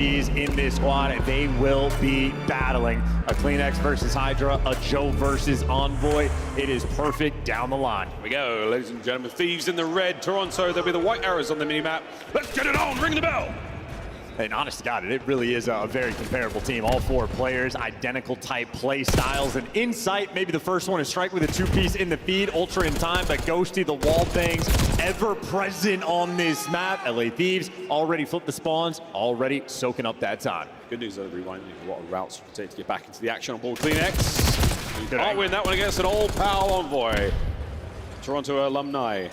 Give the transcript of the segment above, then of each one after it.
in this squad, and they will be battling a CleanX versus Hydra, a Joe versus Envoy. It is perfect down the line. Here we go, ladies and gentlemen. Thieves in the red, Toronto, there'll be the white arrows on the minimap. Let's get it on, ring the bell. And honest to God, it really is a very comparable team. All four players, identical type play styles, and insight. Maybe the first one is Strike with a two-piece in the feed, Ultra in time, but Ghosty, the wall bangs, ever present on this map. LA Thieves already flipped the spawns, already soaking up that time. Good news, though, Rewind, a lot of routes to take to get back into the action on board CleanX. Can't win that one against an old pal Envoy. Toronto alumni.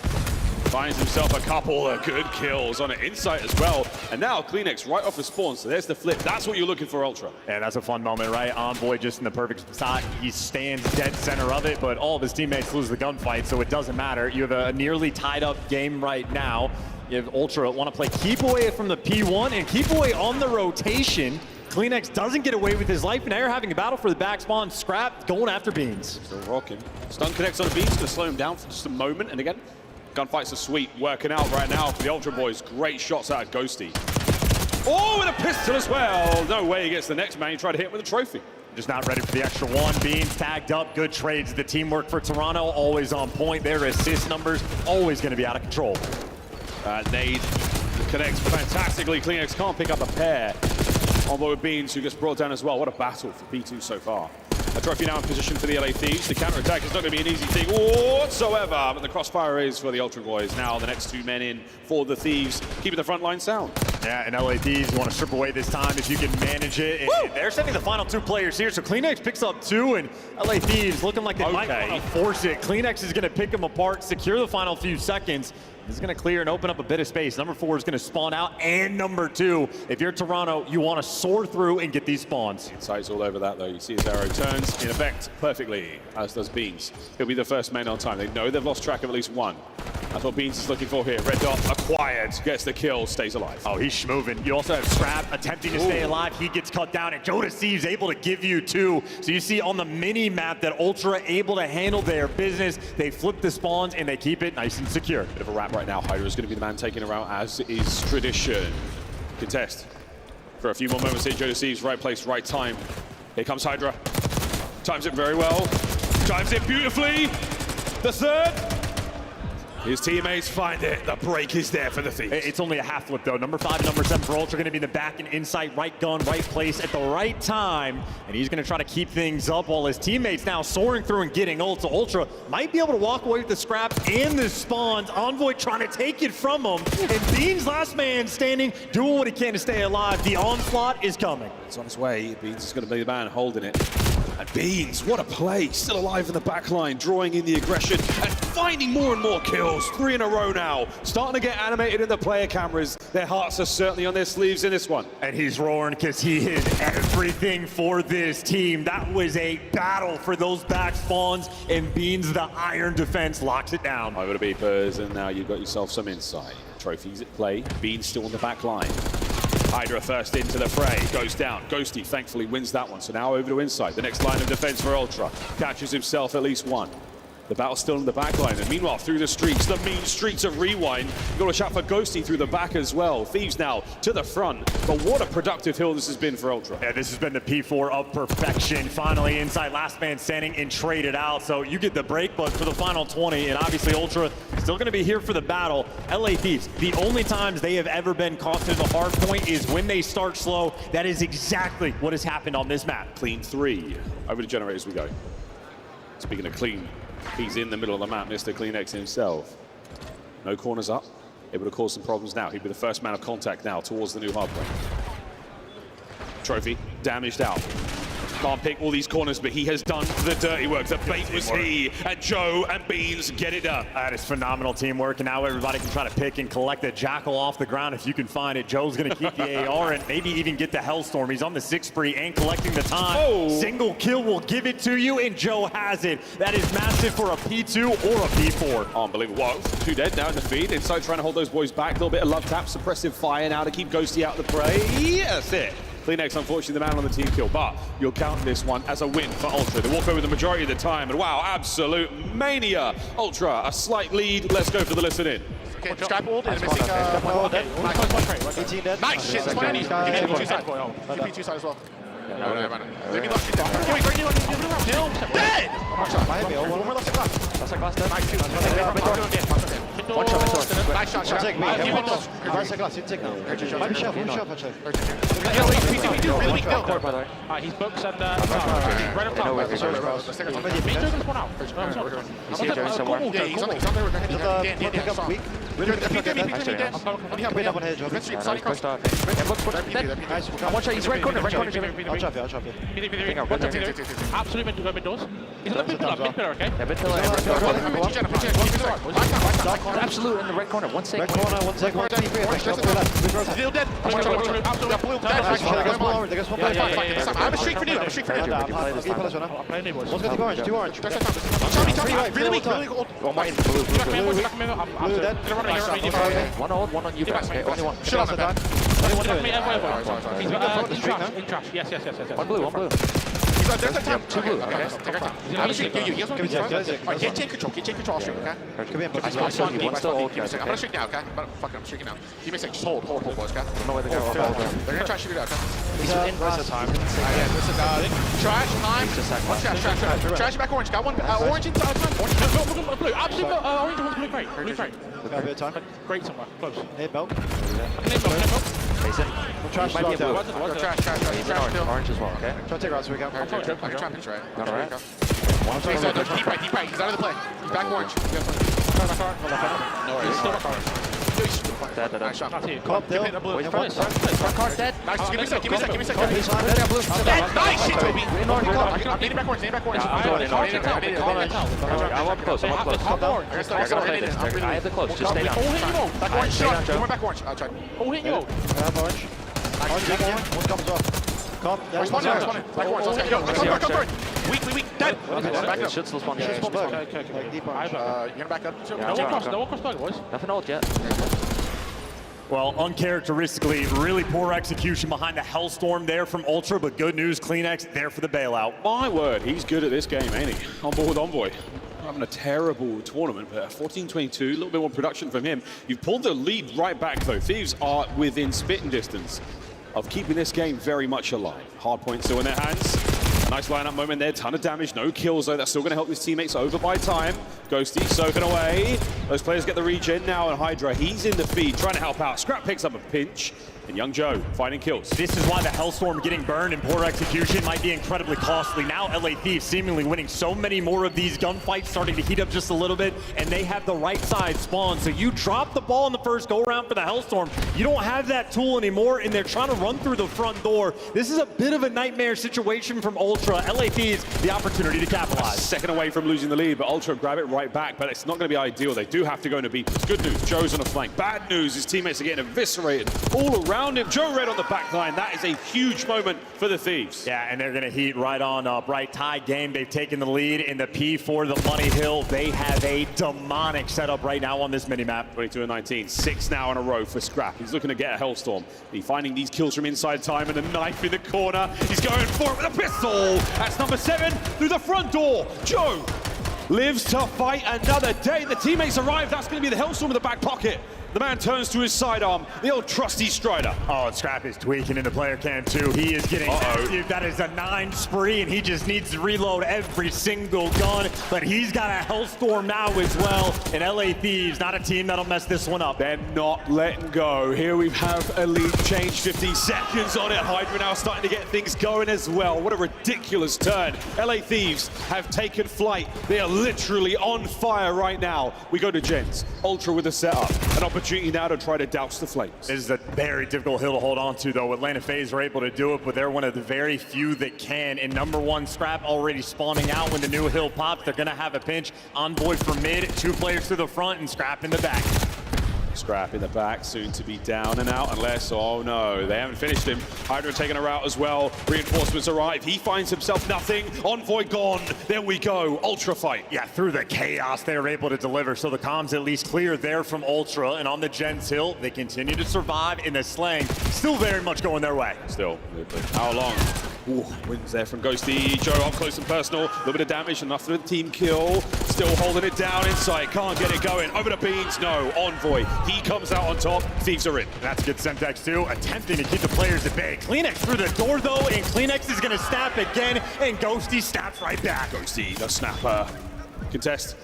Finds himself a couple of good kills on an insight as well. And now CleanX right off the spawn, so there's the flip. That's what you're looking for, Ultra. Yeah, that's a fun moment, right? Envoy just in the perfect spot. He stands dead center of it, but all of his teammates lose the gunfight, so it doesn't matter. You have a nearly tied up game right now. You have Ultra want to play keep away from the P1 and keep away on the rotation. CleanX doesn't get away with his life, and now you're having a battle for the back spawn. Scrap going after Beans. Still rocking. Stun connects on the Beans, gonna slow him down for just a moment, and again, gunfights are sweet, working out right now for the Ultra boys. Great shots out of Ghosty. Oh, with a pistol as well. No way he gets the next man. He tried to hit him with a trophy. Just not ready for the extra one. Beans tagged up, good trades. The teamwork for Toronto, always on point. Their assist numbers, always going to be out of control. Nade connects fantastically. CleanX can't pick up a pair. Envoy with Beans, who gets brought down as well. What a battle for P2 so far. A trophy now in position for the LA Thieves. The counter-attack is not going to be an easy thing whatsoever, but the crossfire is for the Ultra boys. Now the next two men in for the Thieves, keeping the front line sound. Yeah, and LA Thieves want to strip away this time if you can manage it. And they're sending the final two players here, so CleanX picks up two, and LA Thieves looking like they might want to force it. CleanX is going to pick them apart, secure the final few seconds. This is going to clear and open up a bit of space. Number 4 is going to spawn out, and number 2. If you're Toronto, you want to soar through and get these spawns. Insight's all over that, though. You see his arrow turns, in effect, perfectly, as does Beans. He'll be the first man on time. They know they've lost track of at least one. That's what Beans is looking for here. Red dot acquired, gets the kill, stays alive. Oh, he's schmoving. You also have Scrap attempting to stay alive. He gets cut down, and Joe Steve's able to give you 2. So you see on the mini-map that Ultra able to handle their business. They flip the spawns, and they keep it nice and secure. Bit of a wrap right now. Hydra is going to be the man taking around, as is tradition. Contest. For a few more moments here, Joe Steve's right place, right time. Here comes Hydra. Times it very well. Times it beautifully. The third. His teammates find it. The break is there for the Thieves. It's only a half flip, though. Number 5 and number 7 for Ultra going to be in the back and insight, right gun, right place at the right time. And he's going to try to keep things up while his teammates now soaring through and getting ult. So Ultra might be able to walk away with the scrap and the spawns. Envoy trying to take it from him. And Beans, last man standing, doing what he can to stay alive. The onslaught is coming. It's on its way. Beans is going to be the man holding it. And Beans, what a play. Still alive in the back line, drawing in the aggression and finding more and more kills. 3 in a row now. Starting to get animated in the player cameras. Their hearts are certainly on their sleeves in this one. And he's roaring because he is everything for this team. That was a battle for those back spawns, and Beans, the iron defense, locks it down. Over the beepers, and now you've got yourself some insight. Trophies at play. Beans still on the back line. Hydra first into the fray, goes down. Ghosty thankfully wins that one, so now over to inside. The next line of defense for Ultra. Catches himself at least one. The battle's still in the back line, and meanwhile through the streets, the mean streets of Rewind. You've got a shot for Ghosty through the back as well. Thieves now to the front, but what a productive hill this has been for Ultra. Yeah, this has been the P4 of perfection. Finally inside, last man standing and traded out, so you get the break, but for the final 20, and obviously Ultra still going to be here for the battle. LA Thieves, the only times they have ever been caught in the hard point is when they start slow. That is exactly what has happened on this map. Clean 3. Over to generators we go. Speaking of clean, he's in the middle of the map, Mr. CleanX himself. No corners up, able to cause some problems now. He'll be the first man of contact now towards the new hardpoint. Trophy, damaged out. Can't pick all these corners, but he has done the dirty work. The bait was he, and Joe and Beans get it done. That is phenomenal teamwork, and now everybody can try to pick and collect the Jackal off the ground if you can find it. Joe's going to keep the AR and maybe even get the Hellstorm. He's on the 6 spree and collecting the time. Oh. Single kill will give it to you, and Joe has it. That is massive for a P2 or a P4. Unbelievable. Whoa, 2 dead now in the feed. Inside trying to hold those boys back. A little bit of love tap, suppressive fire now to keep Ghosty out of the prey. That's it. CleanX, unfortunately, the man on the team kill, but you'll count this one as a win for Ultra. They walk over the majority of the time, and wow, absolute mania. Ultra, a slight lead. Let's go for the listen in. Okay, scrap hold. Nice Missing. one, Okay. nice. 18 dead. Nice shit. 20. Give me two side. Give me two side as well. No. Let me left. Still dead. One more left glass. That's a glass dead. Nice shoot. One shot, Nice shot. Shot. Take me. Reverse the glass. You take now. Maybe shove. Actually. Really weak. He's books and right up top. Let's take this one out. Is he doing somewhere? Yeah, he's on there. Pick up weak. Really pick up dead. Come up on here, Joe. Nice start. Yeah, look, Nice. one shot, he's red corner, Jimmy. I'll trap you. Absolutely meant to go mid doors. He's on the mid pillar, okay? Yeah, mid pillar. Absolute in the red corner, 1 second. Red corner, 1 second. Still dead. I have a streak for you. Let's go to orange. 2 orange. Really weak. One more in blue. Blue dead. One old, one on you guys, okay? Only one. Shit on the back. In trash. Yes. One blue. There's a time. Two blue, okay? I have a streak. You guys want to take control. Take control. Streak, okay? Come here. One still old, I'm gonna streak now, okay? Fuck it, I'm streaking now. Give me a second. Just hold, boys, okay? No way to go. They're gonna try to shoot it out, okay? He's in glass time. Yeah, this is trash time. One trash. Trash back orange. Got one orange inside. Blue. Absolutely. Orange one's blue. Great. Got a bit of time. Great somewhere. Close. Hey, belt. He's in. Trash Might be a blue. Trash. He's in orange as well, okay? Try to take routes so we go. I can trap it, right? Alright. Deep right. He's out of the play. He's back orange. No worries. Dead. Nice shot. Cop, Dill. Wait, front card dead. Nice. Give me a sec. Cop, he's on dead. Nice shit, Toby. In I'm needing back orange. I'm going in orange. I'm up close. I have the close. Just stay down. Back orange shot. Two more back orange. I'll try. Oh, hit you. Orange. Orange, one comes as well. Cop, yeah. Respond. Back orange. Let's go. Come on. Weak. Dead. Back up. Should still spawn. Like deep orange. You're gonna back up. No one cross target, boys. Nothing old yet. Well, uncharacteristically, really poor execution behind the Hellstorm there from Ultra, but good news, CleanX there for the bailout. My word, he's good at this game, ain't he? On board with Envoy. Having a terrible tournament, but 14-22, a little bit more production from him. You've pulled the lead right back, though. Thieves are within spitting distance of keeping this game very much alive. Hard point still in their hands. A nice lineup moment there, ton of damage, no kills though. That's still going to help his teammates over by time. Ghosty soaking away. Those players get the regen now, and Hydra, he's in the feed, trying to help out. Scrap picks up a pinch, and Young Joe finding kills. This is why the Hellstorm getting burned and poor execution might be incredibly costly. Now LA Thieves seemingly winning so many more of these gunfights, starting to heat up just a little bit, and they have the right side spawn. So you drop the ball in the first go-around for the Hellstorm. You don't have that tool anymore, and they're trying to run through the front door. This is a bit of a nightmare situation from Ultra. LA Thieves, the opportunity to capitalize. Second away from losing the lead, but Ultra grab it right back, but it's not going to be ideal. They do have to go into beat. Good news, Joe's on the flank. Bad news, his teammates are getting eviscerated all around him. Joe Red on the back line. That is a huge moment for the Thieves. Yeah, and they're going to heat right on up. Right, tie game. They've taken the lead in the P4, the Money Hill. They have a demonic setup right now on this minimap. 22-19, 6 now in a row for Scrap. He's looking to get a Hellstorm. He's finding these kills from inside time and a knife in the corner. He's going for it with a pistol. That's number 7 through the front door. Joe lives to fight another day. The teammates arrive. That's going to be the Hellstorm in the back pocket. The man turns to his sidearm, the old trusty Strider. Oh, Scrap is tweaking in the player cam too. He is getting active. That is a 9 spree, and he just needs to reload every single gun. But he's got a Hellstorm now as well. And LA Thieves, not a team that'll mess this one up. They're not letting go. Here we have Elite change 15 seconds on it. Hydra now starting to get things going as well. What a ridiculous turn. LA Thieves have taken flight. They are literally on fire right now. We go to Gens. Ultra with a setup. An opportunity now to try to douse the flames. This is a very difficult hill to hold on to, though. Atlanta FaZe are able to do it, but they're one of the very few that can. And number 1, Scrap already spawning out when the new hill pops. They're going to have a pinch. Envoy from mid, 2 players to the front, and Scrap in the back. Scrap in the back, soon to be down and out unless, oh no, they haven't finished him. Hydra taking a route as well. Reinforcements arrive. He finds himself nothing. Envoy gone. There we go. Ultra fight. Yeah, through the chaos, they were able to deliver. So the comms at least clear there from Ultra. And on the Gens Hill, they continue to survive in the slang. Still very much going their way. Still, how long Ooh, wins there from Ghosty. Joe up close and personal. A little bit of damage, enough for the team kill. Still holding it down inside. Can't get it going. Over to Beans. No. Envoy. He comes out on top. Thieves are in. That's good Semtex too, attempting to keep the players at bay. Kleenex through the door though, and Kleenex is gonna snap again, and Ghosty snaps right back. Ghosty, the snapper. Contest.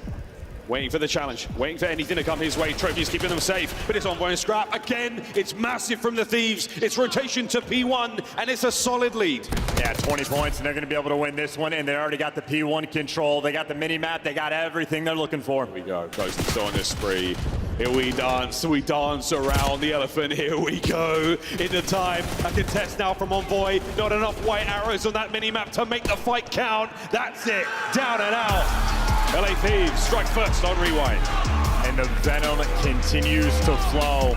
Waiting for the challenge, waiting for anything to come his way. Trophy's keeping them safe, but it's Envoy and Scrap. Again, it's massive from the Thieves. It's rotation to P1, and it's a solid lead. Yeah, 20 points, and they're gonna be able to win this one, and they already got the P1 control. They got the mini-map, they got everything they're looking for. Here we go, Ghosty still on this spree. Here we dance around the elephant. Here we go. Into time, a contest now from Envoy. Not enough white arrows on that mini-map to make the fight count. That's it, down and out. LA Thieves strike first on rewind. And the venom continues to flow.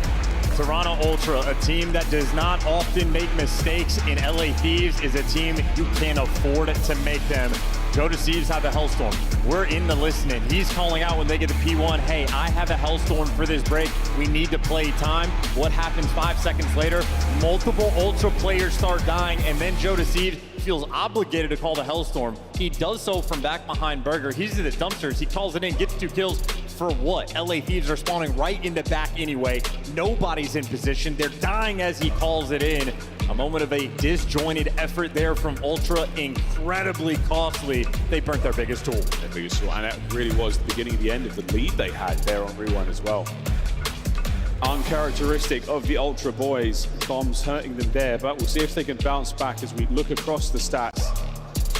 Toronto Ultra, a team that does not often make mistakes in LA Thieves, is a team you can't afford to make them. Joe Deceives have a Hellstorm. We're in the listening. He's calling out when they get the P1, hey, I have a Hellstorm for this break. We need to play time. What happens 5 seconds later? Multiple Ultra players start dying, and then Joe Deceives feels obligated to call the Hellstorm. He does so from back behind Burger. He's in the dumpsters. He calls it in, gets 2 kills. For what? LA Thieves are spawning right in the back anyway. Nobody's in position. They're dying as he calls it in. A moment of a disjointed effort there from Ultra. Incredibly costly. They burnt their biggest tool. Their biggest tool, and that really was the beginning of the end of the lead they had there on rewind as well. Uncharacteristic of the Ultra boys. Bombs hurting them there, but we'll see if they can bounce back as we look across the stats.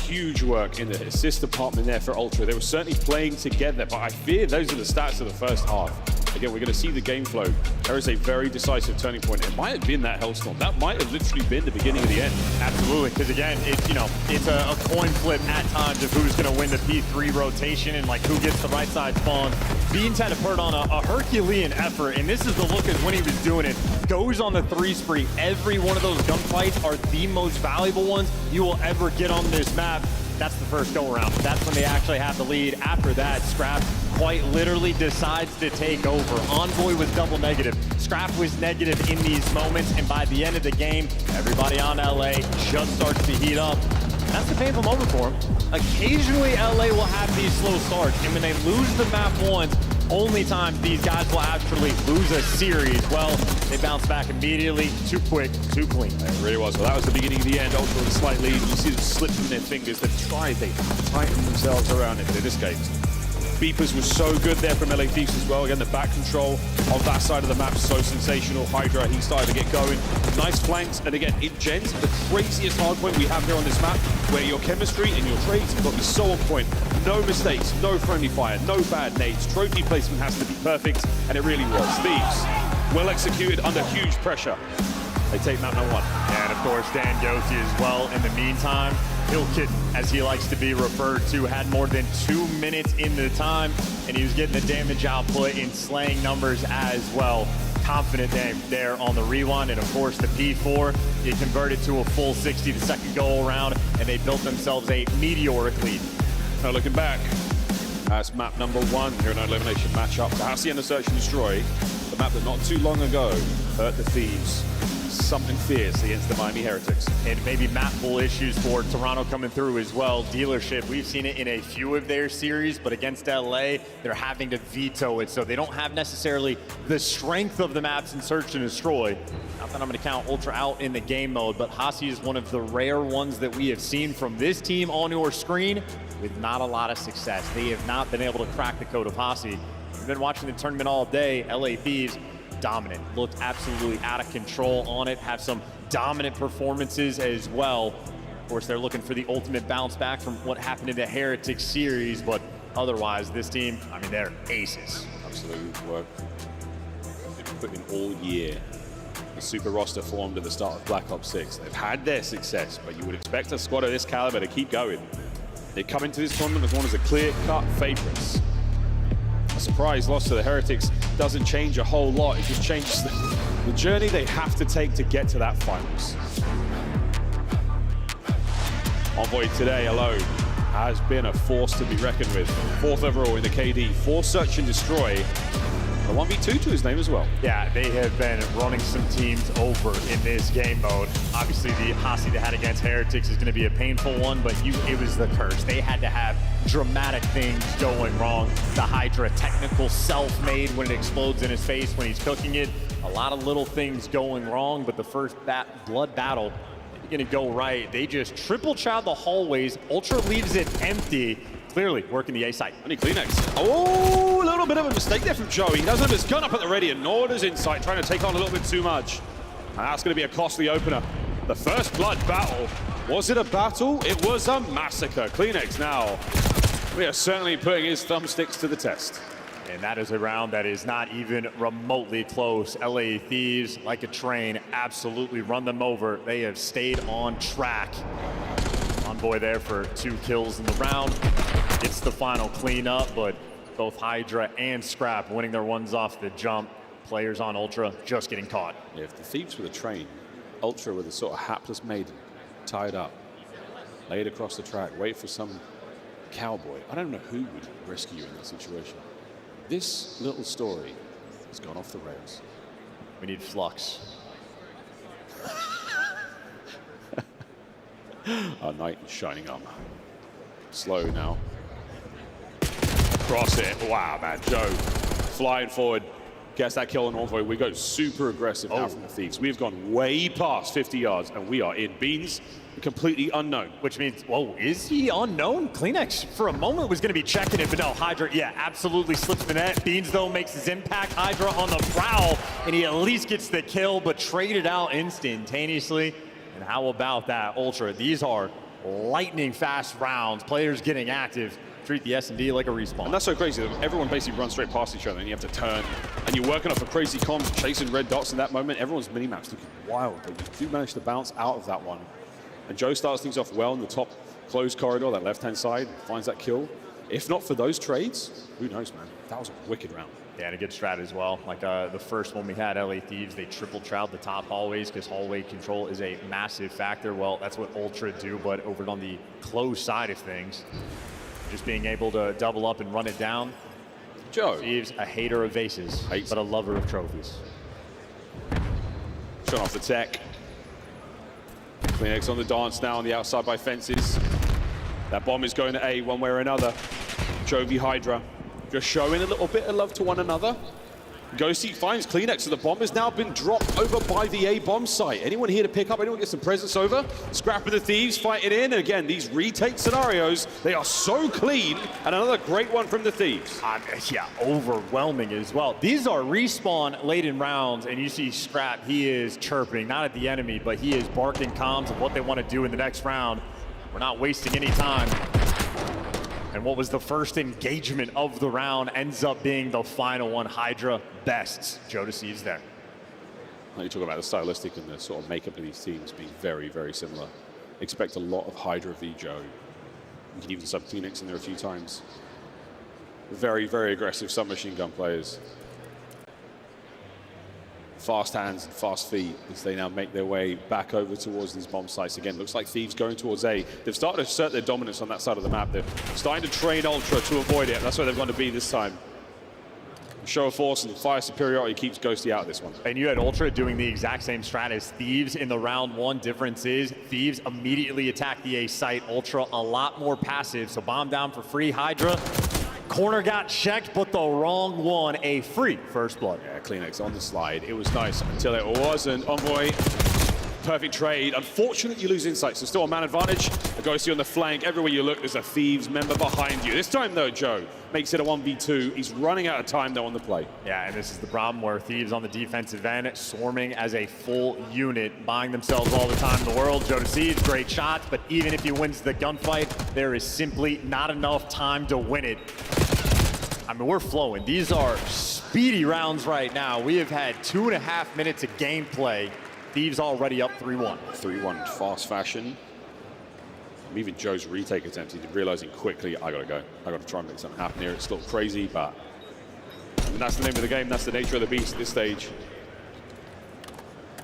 Huge work in the assist department there for Ultra. They were certainly playing together, but I fear those are the stats of the first half. Again, we're going to see the game flow. There is a very decisive turning point. It might have been that Hellstorm. That might have literally been the beginning of the end. Absolutely, because again, it's a coin flip at times of who's going to win the P3 rotation and like who gets the right side spawn. Beans had to put on a Herculean effort, and this is the look as when he was doing it. Goes on the 3 spree. Every one of those gunfights are the most valuable ones you will ever get on this map. That's the first go-around. That's when they actually have the lead. After that, Scrap quite literally decides to take over. Envoy was double negative. Scrap was negative in these moments, and by the end of the game, everybody on LA just starts to heat up. That's the painful moment for them. Occasionally, LA will have these slow starts, and when they lose the map once, only time these guys will actually lose a series. Well, they bounce back immediately. Too quick, too clean. It really was. Well, that was the beginning of the end. Ultra with a slight lead. You see them slip from their fingers. They tighten themselves around it, but in this case, Beepers was so good there from LA Thieves as well. Again, the back control of that side of the map is so sensational. Hydra, he started to get going. Nice flanks, and again, in Gens, the craziest hardpoint we have here on this map, where your chemistry and your trades have got to be so on point. No mistakes, no friendly fire, no bad nades. Trophy placement has to be perfect, and it really was. Thieves, well executed under huge pressure. They take map number 1. And of course, Dan Ghosty as well. In the meantime, Hill Kitten, as he likes to be referred to, had more than 2 minutes in the time, and he was getting the damage output in slaying numbers as well. Confident there on the rewind, and of course the P4, he converted to a full 60 the second go around, and they built themselves a meteoric lead. Now looking back, that's map number 1 here in our elimination matchup. The Hacienda Search and Destroy, the map that not too long ago hurt the Thieves. Something fierce against the Miami Heretics. And maybe map pool issues for Toronto coming through as well. Dealership, we've seen it in a few of their series, but against LA, they're having to veto it. So they don't have necessarily the strength of the maps in Search and Destroy. Not that I'm going to count Ultra out in the game mode, but Hasi is one of the rare ones that we have seen from this team on your screen with not a lot of success. They have not been able to crack the code of Hasi. We've been watching the tournament all day. LA Thieves, dominant, looked absolutely out of control on it, have some dominant performances as well. Of course, they're looking for the ultimate bounce back from what happened in the Heretics series, but otherwise, this team, I mean, they're aces. Absolute work they've put in all year. The super roster formed at the start of Black Ops 6. They've had their success, but you would expect a squad of this caliber to keep going. They come into this tournament as one of the clear-cut favorites. A surprise loss to the Heretics doesn't change a whole lot. It just changes the journey they have to take to get to that finals. Envoy today alone has been a force to be reckoned with. 4th overall in the KD, 4 Search and Destroy. A 1v2 to his name as well. Yeah, they have been running some teams over in this game mode. Obviously, the Hossie they had against Heretics is going to be a painful one, but it was the curse. They had to have dramatic things going wrong. The Hydra technical self-made when it explodes in his face when he's cooking it. A lot of little things going wrong, but the first blood battle going to go right. They just triple chow the hallways. Ultra leaves it empty. Clearly working the A site. Only Kleenex. Oh, a little bit of a mistake there from Joey. He doesn't have his gun up at the ready, and nor does Insight, trying to take on a little bit too much. And that's going to be a costly opener. The first blood battle. Was it a battle? It was a massacre. Kleenex now. We are certainly putting his thumbsticks to the test. And that is a round that is not even remotely close. LA Thieves, like a train, absolutely run them over. They have stayed on track. Envoy there for 2 kills in the round. Gets the final cleanup, but both Hydra and Scrap winning their ones off the jump. Players on Ultra just getting caught. Yeah, if the Thieves were the train, Ultra were the sort of hapless maiden, tied up, laid across the track, wait for some cowboy. I don't know who would rescue you in that situation. This little story has gone off the rails. We need Flux. Our knight in shining armor. Slow now. Cross it. Wow, man. Joe flying forward. Gets that kill on Envoy. We go super aggressive now from the Thieves. We've gone way past 50 yards, and we are in. Beans, completely unknown. Which means, whoa, is he unknown? Kleenex for a moment was going to be checking it, but no, Hydra, yeah, absolutely slips the net. Beans, though, makes his impact. Hydra on the prowl, and he at least gets the kill, but traded out instantaneously. And how about that, Ultra? These are lightning fast rounds. Players getting active. Treat the S&D like a respawn. And that's so crazy. Everyone basically runs straight past each other, and you have to turn. And you're working off a crazy comms, chasing red dots in that moment. Everyone's mini-maps looking wild, but you do manage to bounce out of that one. And Joe starts things off well in the top closed corridor, that left-hand side, finds that kill. If not for those trades, who knows, man? That was a wicked round. Yeah, and a good strat as well. Like the first one we had, LA Thieves, they triple trowed the top hallways because hallway control is a massive factor. Well, that's what Ultra do, but over on the closed side of things, just being able to double up and run it down. Joe. Thieves, a hater of vases, but a lover of trophies. Shut off the tech. Kleenex on the dance now on the outside by fences. That bomb is going to A one way or another. Jovi Hydra just showing a little bit of love to one another. Ghosty finds Kleenex, so the bomb has now been dropped over by the A bomb site. Anyone here to pick up? Anyone get some presence over? Scrap of the Thieves fighting in. And again, these retake scenarios, they are so clean. And another great one from the Thieves. Yeah, overwhelming as well. These are respawn-laden rounds, and you see Scrap, he is chirping, not at the enemy, but he is barking comms of what they want to do in the next round. We're not wasting any time. And what was the first engagement of the round ends up being the final one. Hydra bests. Joe deceives there. Now you talk about the stylistic and the sort of makeup of these teams being very, very similar. Expect a lot of Hydra v Joe. You can even sub Kleenex in there a few times. Very, very aggressive submachine gun players. Fast hands and fast feet as they now make their way back over towards these bomb sites. Again, looks like Thieves going towards A. They've started to assert their dominance on that side of the map. They're starting to train Ultra to avoid it. That's where they're going to be this time. Show of force and fire superiority keeps Ghosty out of this one. And you had Ultra doing the exact same strat as Thieves in the round one. Difference is Thieves immediately attack the A site. Ultra a lot more passive, so bomb down for free. Hydra, corner got checked, but the wrong one. A free first blood. Yeah, Kleenex on the slide. It was nice until it wasn't. Envoy, perfect trade. Unfortunately, you lose insight, so still a man advantage. A Ghosty on the flank. Everywhere you look, there's a Thieves member behind you. This time, though, Joe makes it a 1v2. He's running out of time, though, on the play. Yeah, and this is the problem where Thieves on the defensive end, swarming as a full unit, buying themselves all the time in the world. Joe deceives, great shots, but even if he wins the gunfight, there is simply not enough time to win it. I mean, we're flowing. These are speedy rounds right now. We have had 2.5 minutes of gameplay. Thieves already up 3-1. 3-1 fast fashion. Even Joe's retake attempt, he's realizing quickly, I gotta go. I gotta try and make something happen here. It's still crazy, but I mean, that's the name of the game. That's the nature of the beast at this stage.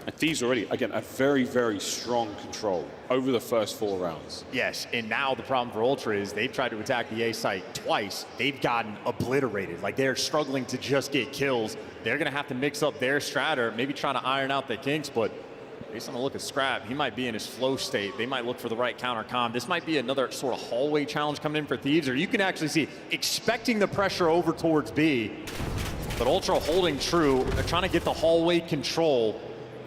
And Thieves already, again, a very, very strong control over the first 4 rounds. Yes, and now the problem for Ultra is they've tried to attack the A site twice. They've gotten obliterated. Like, they're struggling to just get kills. They're going to have to mix up their strat or maybe trying to iron out the kinks, but based on the look of Scrap, he might be in his flow state. They might look for the right counter comm. This might be another sort of hallway challenge coming in for Thieves, or you can actually see expecting the pressure over towards B, but Ultra holding true. They're trying to get the hallway control.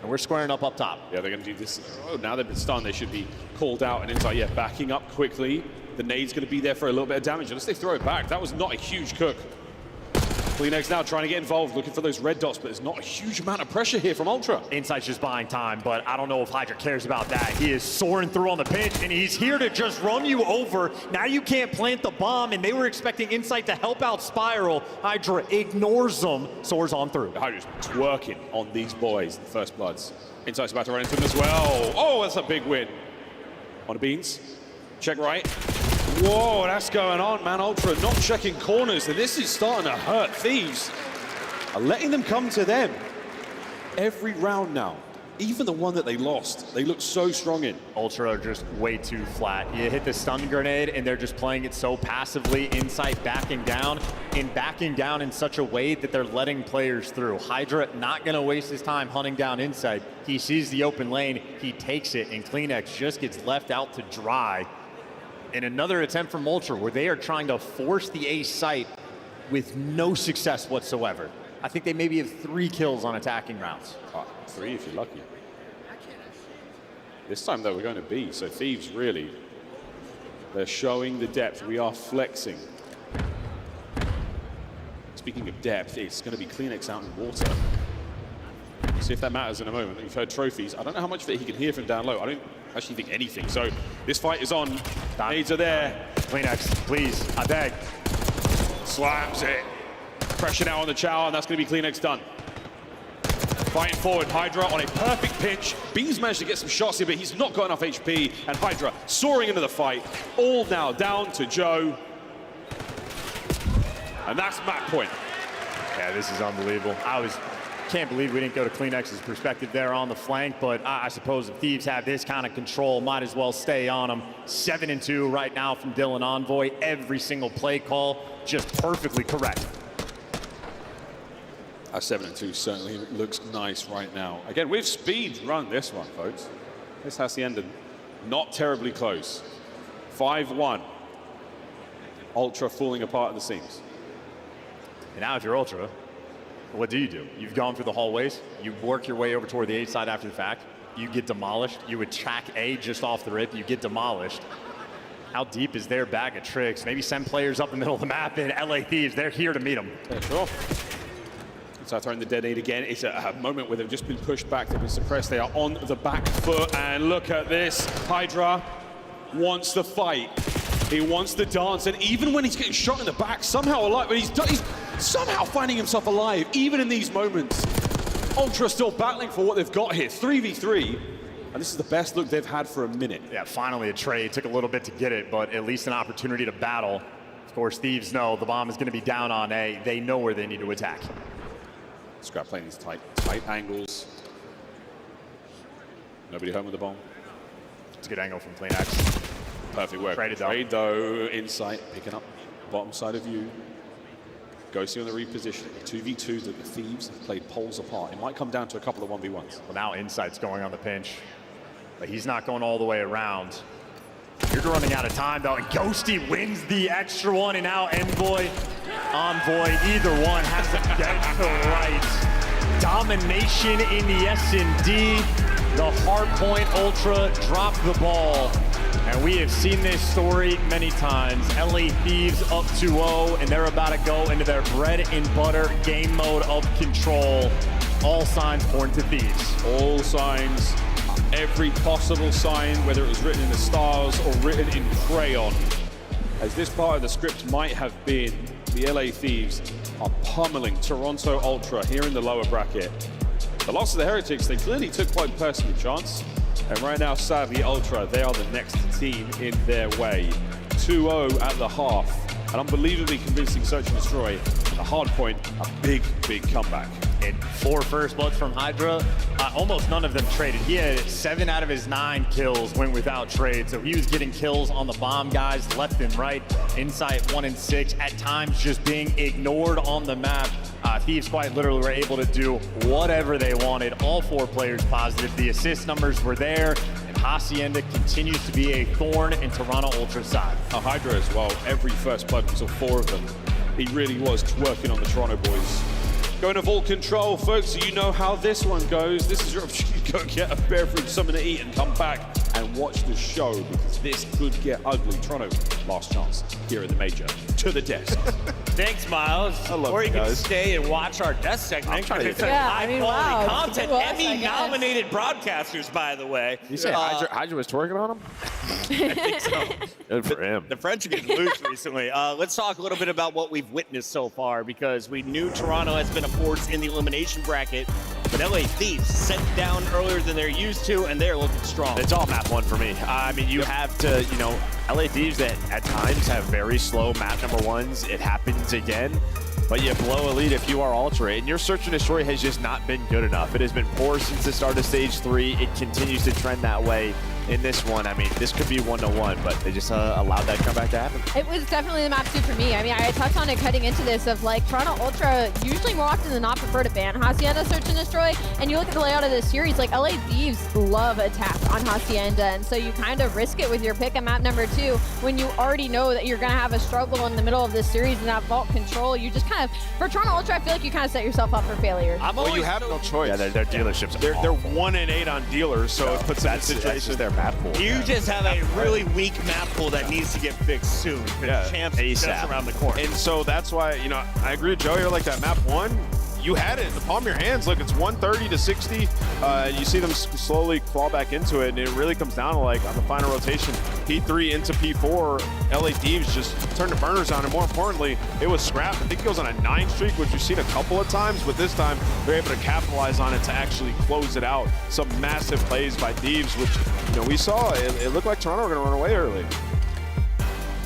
And we're squaring up top. Yeah, they're going to do this. Oh, now they've been stunned. They should be called out. And Insight, yeah, backing up quickly. The nade's going to be there for a little bit of damage. Unless they throw it back. That was not a huge cook. CleanX now trying to get involved, looking for those red dots, but there's not a huge amount of pressure here from Ultra. Insight's just buying time, but I don't know if Hydra cares about that. He is soaring through on the pinch, and he's here to just run you over. Now you can't plant the bomb, and they were expecting Insight to help out Spiral. Hydra ignores them, soars on through. Hydra's twerking on these boys, the First Bloods. Insight's about to run into him as well. Oh, that's a big win. On the beans. Check right. Whoa, that's going on, man. Ultra not checking corners, and this is starting to hurt. Thieves are letting them come to them every round now. Even the one that they lost, they look so strong in. Ultra are just way too flat. You hit the stun grenade, and they're just playing it so passively. Insight backing down in such a way that they're letting players through. Hydra not going to waste his time hunting down Insight. He sees the open lane, he takes it, and CleanX just gets left out to dry. In another attempt from Ultra where they are trying to force the A site with no success whatsoever. I think they maybe have 3 kills on attacking rounds. 3 if you're lucky. This time though we're going to B, so Thieves really, they're showing the depth. We are flexing. Speaking of depth, it's going to be CleanX out in water. See if that matters in a moment. You've heard trophies. I don't know how much of it he can hear from down low. I don't actually think anything. So this fight is on. Nades are there. CleanX, please, I beg. Slams it. Pressure now on the Chow, and that's going to be CleanX done. Fighting forward, Hydra on a perfect pinch. Beans managed to get some shots here, but he's not got enough HP. And Hydra soaring into the fight. All now down to Joe. And that's match point. Yeah, this is unbelievable. Can't believe we didn't go to CleanX's perspective there on the flank, but I suppose if Thieves have this kind of control, might as well stay on them. 7-2 right now from Dylan Envoy. Every single play call just perfectly correct. A 7-2 certainly looks nice right now. Again, we've speed run this one, folks. This has the end not terribly close. 5-1. Ultra falling apart at the seams. And now if you're Ultra, what do? You've gone through the hallways, you work your way over toward the A side after the fact, you get demolished, you attack A just off the rip, you get demolished. How deep is their bag of tricks? Maybe send players up the middle of the map in LA Thieves, they're here to meet them. Yeah, sure. So throwing the dead aid again. It's a moment where they've just been pushed back, they've been suppressed, they are on the back foot, and look at this. Hydra wants the fight. He wants the dance, and even when he's getting shot in the back, somehow alive, but he's somehow finding himself alive, even in these moments. Ultra still battling for what they've got here, 3v3, and this is the best look they've had for a minute. Yeah, finally a trade. Took a little bit to get it, but at least an opportunity to battle. Of course, Thieves know the bomb is going to be down on A. They know where they need to attack. Scrap playing these tight angles. Nobody home with the bomb. It's a good angle from CleanX. Perfect work. Trade though, Insight picking up bottom side of you. Ghosty on the repositioning. 2v2 that the Thieves have played poles apart. It might come down to a couple of 1v1s. Well, now Insight's going on the pinch, but he's not going all the way around. You're running out of time though, and Ghosty wins the extra one, and now Envoy, either one has to get to right. Domination in the S&D. The hard point Ultra dropped the ball. And we have seen this story many times. LA Thieves up 2-0, and they're about to go into their bread and butter game mode of control. All signs point to Thieves. All signs, every possible sign, whether it was written in the stars or written in crayon. As this part of the script might have been, the LA Thieves are pummeling Toronto Ultra here in the lower bracket. The loss of the Heretics, they clearly took quite personally, Chance. And right now, sadly, Ultra, they are the next team in their way. 2-0 at the half. An unbelievably convincing search and destroy. The hard point, a big, big comeback. And 4 first bloods from Hydra, almost none of them traded. He had 7 out of his 9 kills went without trade. So he was getting kills on the bomb guys left and right, Insight 1 and 6, at times just being ignored on the map. Thieves quite literally were able to do whatever they wanted. All 4 players positive. The assist numbers were there. And Hacienda continues to be a thorn in Toronto Ultra's side. Hydra as well. Every first blood was of 4 of them. He really was working on the Toronto boys. Going to Vault Control, folks, so you know how this one goes. This is your opportunity to go get a bear fruit, something to eat, and come back and watch the show, because this could get ugly. Toronto, last chance here in the major. To the desk. Thanks, Miles. I love or you you can guys. stay and watch our desk segment. It's Yeah, high I mean, quality wow. content. To us, I Emmy-nominated broadcasters, by the way. You say Hydra was twerking on him? I think so. Good for him. The French are getting loose recently. Let's talk a little bit about what we've witnessed so far, because we knew Toronto has been a force in the elimination bracket, but LA Thieves sent down earlier than they're used to, and they're looking strong. It's all map 1 for me. I mean, you have to, you know, LA Thieves that at times have very slow map number 1s. It happens again. But you blow a lead if you are Ultra, and your search and destroy has just not been good enough. It has been poor since the start of stage 3. It continues to trend that way in this one. I mean, this could be 1-1, but they just allowed that comeback to happen. It was definitely the map 2 for me. I mean, I touched on it cutting into this of like Toronto Ultra usually more often than not prefer to ban Hacienda search and destroy. And you look at the layout of this series, like LA Thieves love attack on Hacienda, and so you kind of risk it with your pick at map number 2 when you already know that you're gonna have a struggle in the middle of this series and that vault control. You just kind of, for Toronto Ultra, I feel like you kind of set yourself up for failure. Well, you have no choice. Yeah, their dealerships. They're 1 and 8 on dealers, so it puts them in situations. Their map pool. You just have a really weak map pool that needs to get fixed soon. Yeah, Champs is just ASAP. around the corner. And so that's why, you know, I agree with Joey. Like that map 1, you had it in the palm of your hands. Look, it's 130 to 60. You see them slowly claw back into it, and it really comes down to, like, on the final rotation, P3 into P4, LA Thieves just turned the burners on, and more importantly, it was scrapped. I think it goes on a 9 streak, which we've seen a couple of times, but this time they're able to capitalize on it to actually close it out. Some massive plays by Thieves, which, you know, we saw. It looked like Toronto were going to run away early.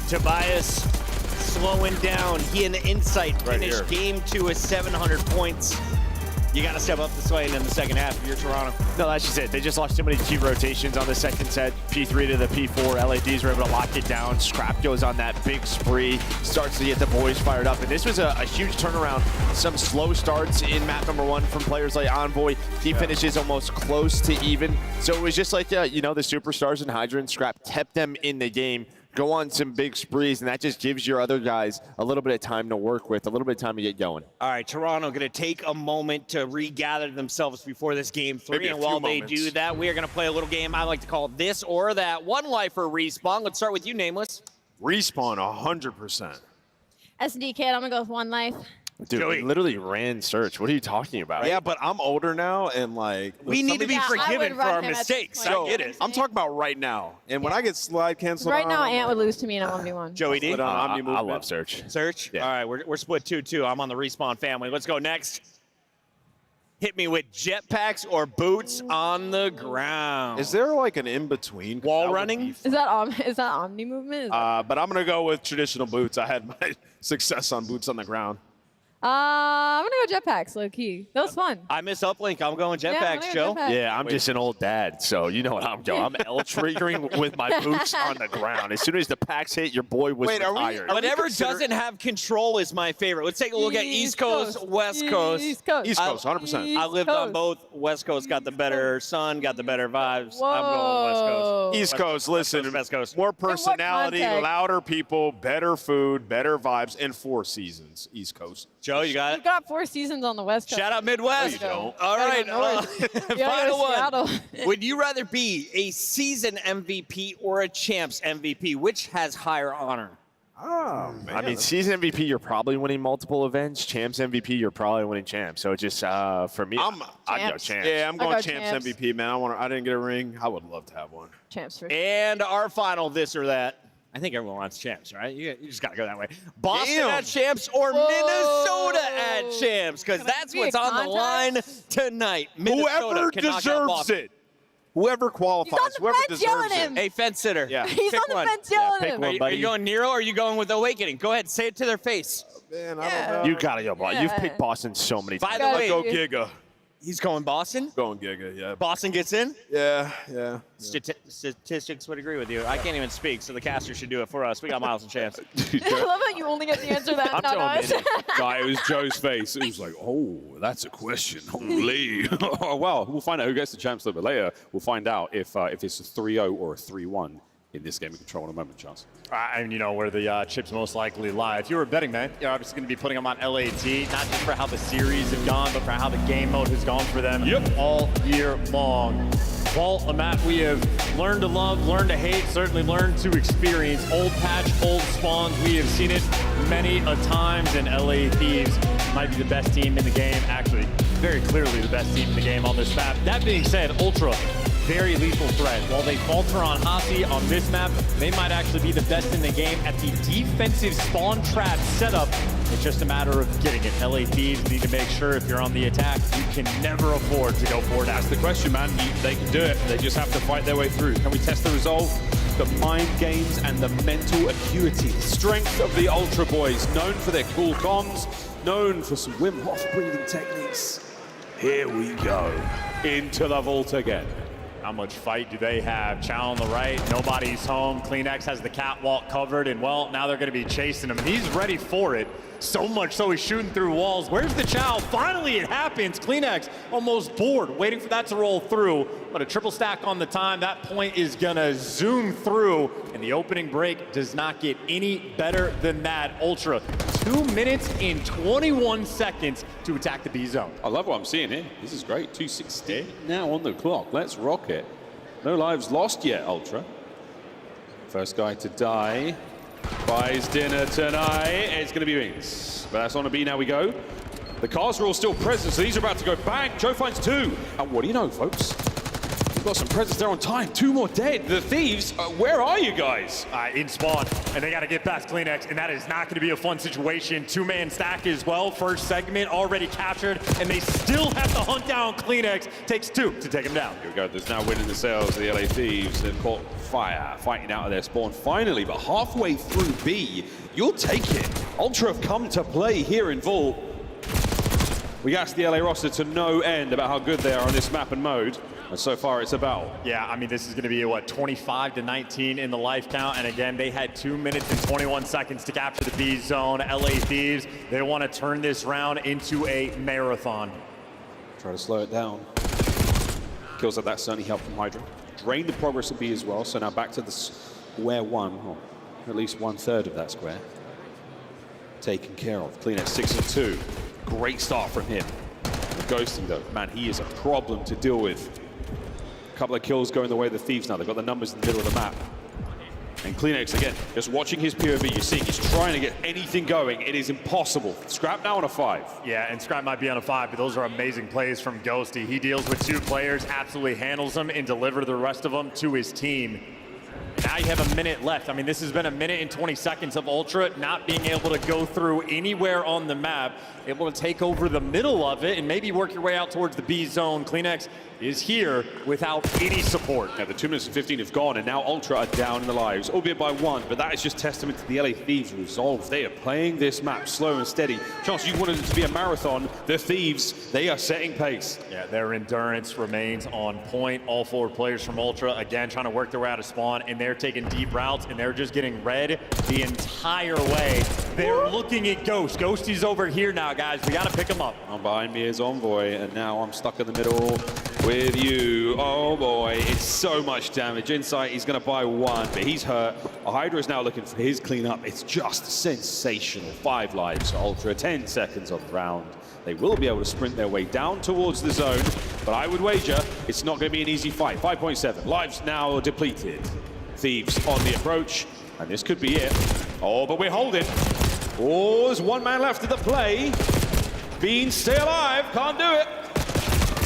Tobias slowing down. He and the Insight Right finished here. game 2 with 700 points. You got to step up the lane in the second half if you're Toronto. No, that's just it. They just lost too many key rotations on the second set. P3 to the P4. LADs were able to lock it down. Scrap goes on that big spree. Starts to get the boys fired up. And this was a huge turnaround. Some slow starts in map number 1 from players like Envoy. He finishes almost close to even. So it was just like, you know, the superstars and Hydra and Scrap kept them in the game. Go on some big sprees, and that just gives your other guys a little bit of time to work with, a little bit of time to get going. All right, Toronto going to take a moment to regather themselves before this game 3. Maybe a And while few they moments. do that, we are going to play a little game I like to call This or That. One lifer respawn. Let's start with you, Nameless. Respawn 100%. S&D kid, I'm gonna go with 1 life. Dude, Joey. we literally ran search. What are you talking about? Yeah, but I'm older now, and like We need to be Yeah, I forgiven would for our run him at this mistakes. point. I get it. I'm talking about right now. And when I get slide canceled, Right now, I'm Ant like, would lose to me in a 1v1. Joey D. Split on Omni I movement. love search. Search? Yeah. All right, we're split 2-2. I'm on the Respawn family. Let's go next. Hit me with jetpacks or boots on the ground. Is there like an in-between? Wall That would running? be- Is that Omni movement? Is that- But I'm going to go with traditional boots. I had my success on boots on the ground. I'm gonna go jetpacks, low key. That was fun. I miss uplink. I'm going Yeah, I'm jetpacks, gonna Joe. go jetpacks. Yeah, I'm just an old dad, so you know what I'm going. I'm L-triggering with my boots on the ground. As soon as the packs hit, your boy was Wait, are we- retired. are we Whatever consider- doesn't have control is my favorite. Let's take a look at East Coast, West Coast. East Coast. East Coast, 100%. I lived on Coast. both. West Coast got the better sun, got the better vibes. I'm going West Coast. Whoa. East Coast, listen, West Coast. more what personality, context? louder people, better food, better vibes, and 4 seasons, East Coast. Joe, you got We've it? got 4 seasons on the West Coast. Shout out Midwest. No, you don't. All right. Gotta go north. You gotta go Final to one. Seattle. Would you rather be a season MVP or a champs MVP? Which has higher honor? Oh, man. I mean, season MVP, you're probably winning multiple events. Champs MVP, you're probably winning champs. So it just, for me, I'd go Champs. champs. yeah, I'm I'll going go champs champs. MVP, man. I didn't get a ring. I would love to have one. Champs for sure. And our final this or that. I think everyone wants champs, right? You just got to go that way. Boston Damn. at champs or Whoa. Minnesota at champs? Because that's be what's a on the line contest? tonight. Minnesota Whoever can knock out deserves Boston. it. Whoever qualifies, He's on the whoever fence yelling deserves at it. him. Hey, fence sitter. Yeah. He's Pick on the one. fence yelling at him. Are you going Nero or are you going with Awakening? Go ahead, say it to their face. Man, I Yeah. don't know. You gotta go, Boston. You've picked Boston so many By times. the way, Go Giga. he's going Boston. Going Giga, yeah. Boston gets in. Yeah. Statistics would agree with you. I can't even speak, so the caster should do it for us. We got Miles and Chance. I love how you only get to answer that, I'm not throwing us. it in. No, it was Joe's face. It was like, oh, that's a question. Holy. Well, we'll find out who gets the champs a little bit later. We'll find out if it's a 3-0 or a 3-1 in this game of Control in a moment, Chance. And you know where the chips most likely lie. If you're a betting man, you're obviously going to be putting them on LAT, not just for how the series have gone, but for how the game mode has gone for them all year long. Vault, a map we have learned to love, learned to hate, certainly learned to experience. Old patch, old spawns, we have seen it many a times, and LA Thieves might be the best team in the game. Actually, very clearly the best team in the game on this map. That being said, Ultra, very lethal threat. While they falter on Hasi on this map, they might actually be the best in the game at the defensive spawn trap setup. It's just a matter of getting it. LA Thieves need to make sure if you're on the attack, you can never afford to go forward. That's the question, man. They can do it. They just have to fight their way through. Can we test the resolve? The mind games and the mental acuity. Strength of the Ultra Boys, known for their cool comms, known for some Wim Hof breathing techniques. Here we go. Into the vault again. How much fight do they have? Chow on the right, nobody's home. Kleenex has the catwalk covered, and well, now they're going to be chasing him. And he's ready for it. So much so he's shooting through walls. Where's the Chow? Finally it happens. Kleenex almost bored, waiting for that to roll through. But a triple stack on the time. That point is going to zoom through, and the opening break does not get any better than that. Ultra, 2 minutes and 21 seconds to attack the B zone. I love what I'm seeing here. This is great. 2:16 now on the clock. Let's rock it. No lives lost yet, Ultra. First guy to die. Buys dinner tonight. It's going to be Wings. But that's on a B now we go. The cars are all still present, so these are about to go bang. Joe finds 2. And what do you know, folks? We've got some presents there on time. 2 more dead. The Thieves, where are you guys? In spawn, and they got to get past Kleenex, and that is not going to be a fun situation. 2-man stack as well. First segment already captured, and they still have to hunt down Kleenex. Takes 2 to take him down. Here we go. There's now winning the sales. The LA Thieves have caught fire, fighting out of their spawn finally, but halfway through B, you'll take it. Ultra have come to play here in Vault. We asked the LA roster to no end about how good they are on this map and mode. And so far, it's about. Yeah, I mean, this is going to be, what, 25-19 in the life count. And again, they had 2 minutes and 21 seconds to capture the B zone. LA Thieves, they want to turn this round into a marathon. Try to slow it down. Kills like that certainly helped from Hydra. Drained the progress of B as well. So now back to the square one. Or at least 1/3 of that square. Taken care of. Clean at 6 and 2. Great start from him. Ghosting though, man, he is a problem to deal with. Couple of kills going the way of the Thieves now. They've got the numbers in the middle of the map. And Kleenex, again, just watching his POV, you see he's trying to get anything going. It is impossible. Scrap now on a 5. Yeah, and Scrap might be on a 5, but those are amazing plays from Ghosty. He deals with 2 players, absolutely handles them, and delivers the rest of them to his team. Now you have a minute left. I mean, this has been a minute and 20 seconds of Ultra not being able to go through anywhere on the map, able to take over the middle of it and maybe work your way out towards the B zone. Kleenex is here without any support. Now the 2 minutes and 15 have gone, and now Ultra are down in the lives, albeit by 1, but that is just testament to the LA Thieves' resolve. They are playing this map slow and steady. Chance, you wanted it to be a marathon. The Thieves, they are setting pace. Yeah, their endurance remains on point. All 4 players from Ultra, again, trying to work their way out of spawn, and they're taking deep routes, and they're just getting red the entire way. They're looking at Ghost. Ghosty's over here now, guys. We got to pick him up. On behind me is Envoy, and now I'm stuck in the middle with you. Oh boy, it's so much damage. Insight, he's going to buy 1, but he's hurt. Hydra is now looking for his cleanup. It's just sensational. 5 lives for Ultra, 10 seconds on the round. They will be able to sprint their way down towards the zone, but I would wager it's not going to be an easy fight. 5.7, lives now depleted. Thieves on the approach, and this could be it. Oh, but we're holding. Oh, there's 1 man left of the play. Beans stay alive, can't do it.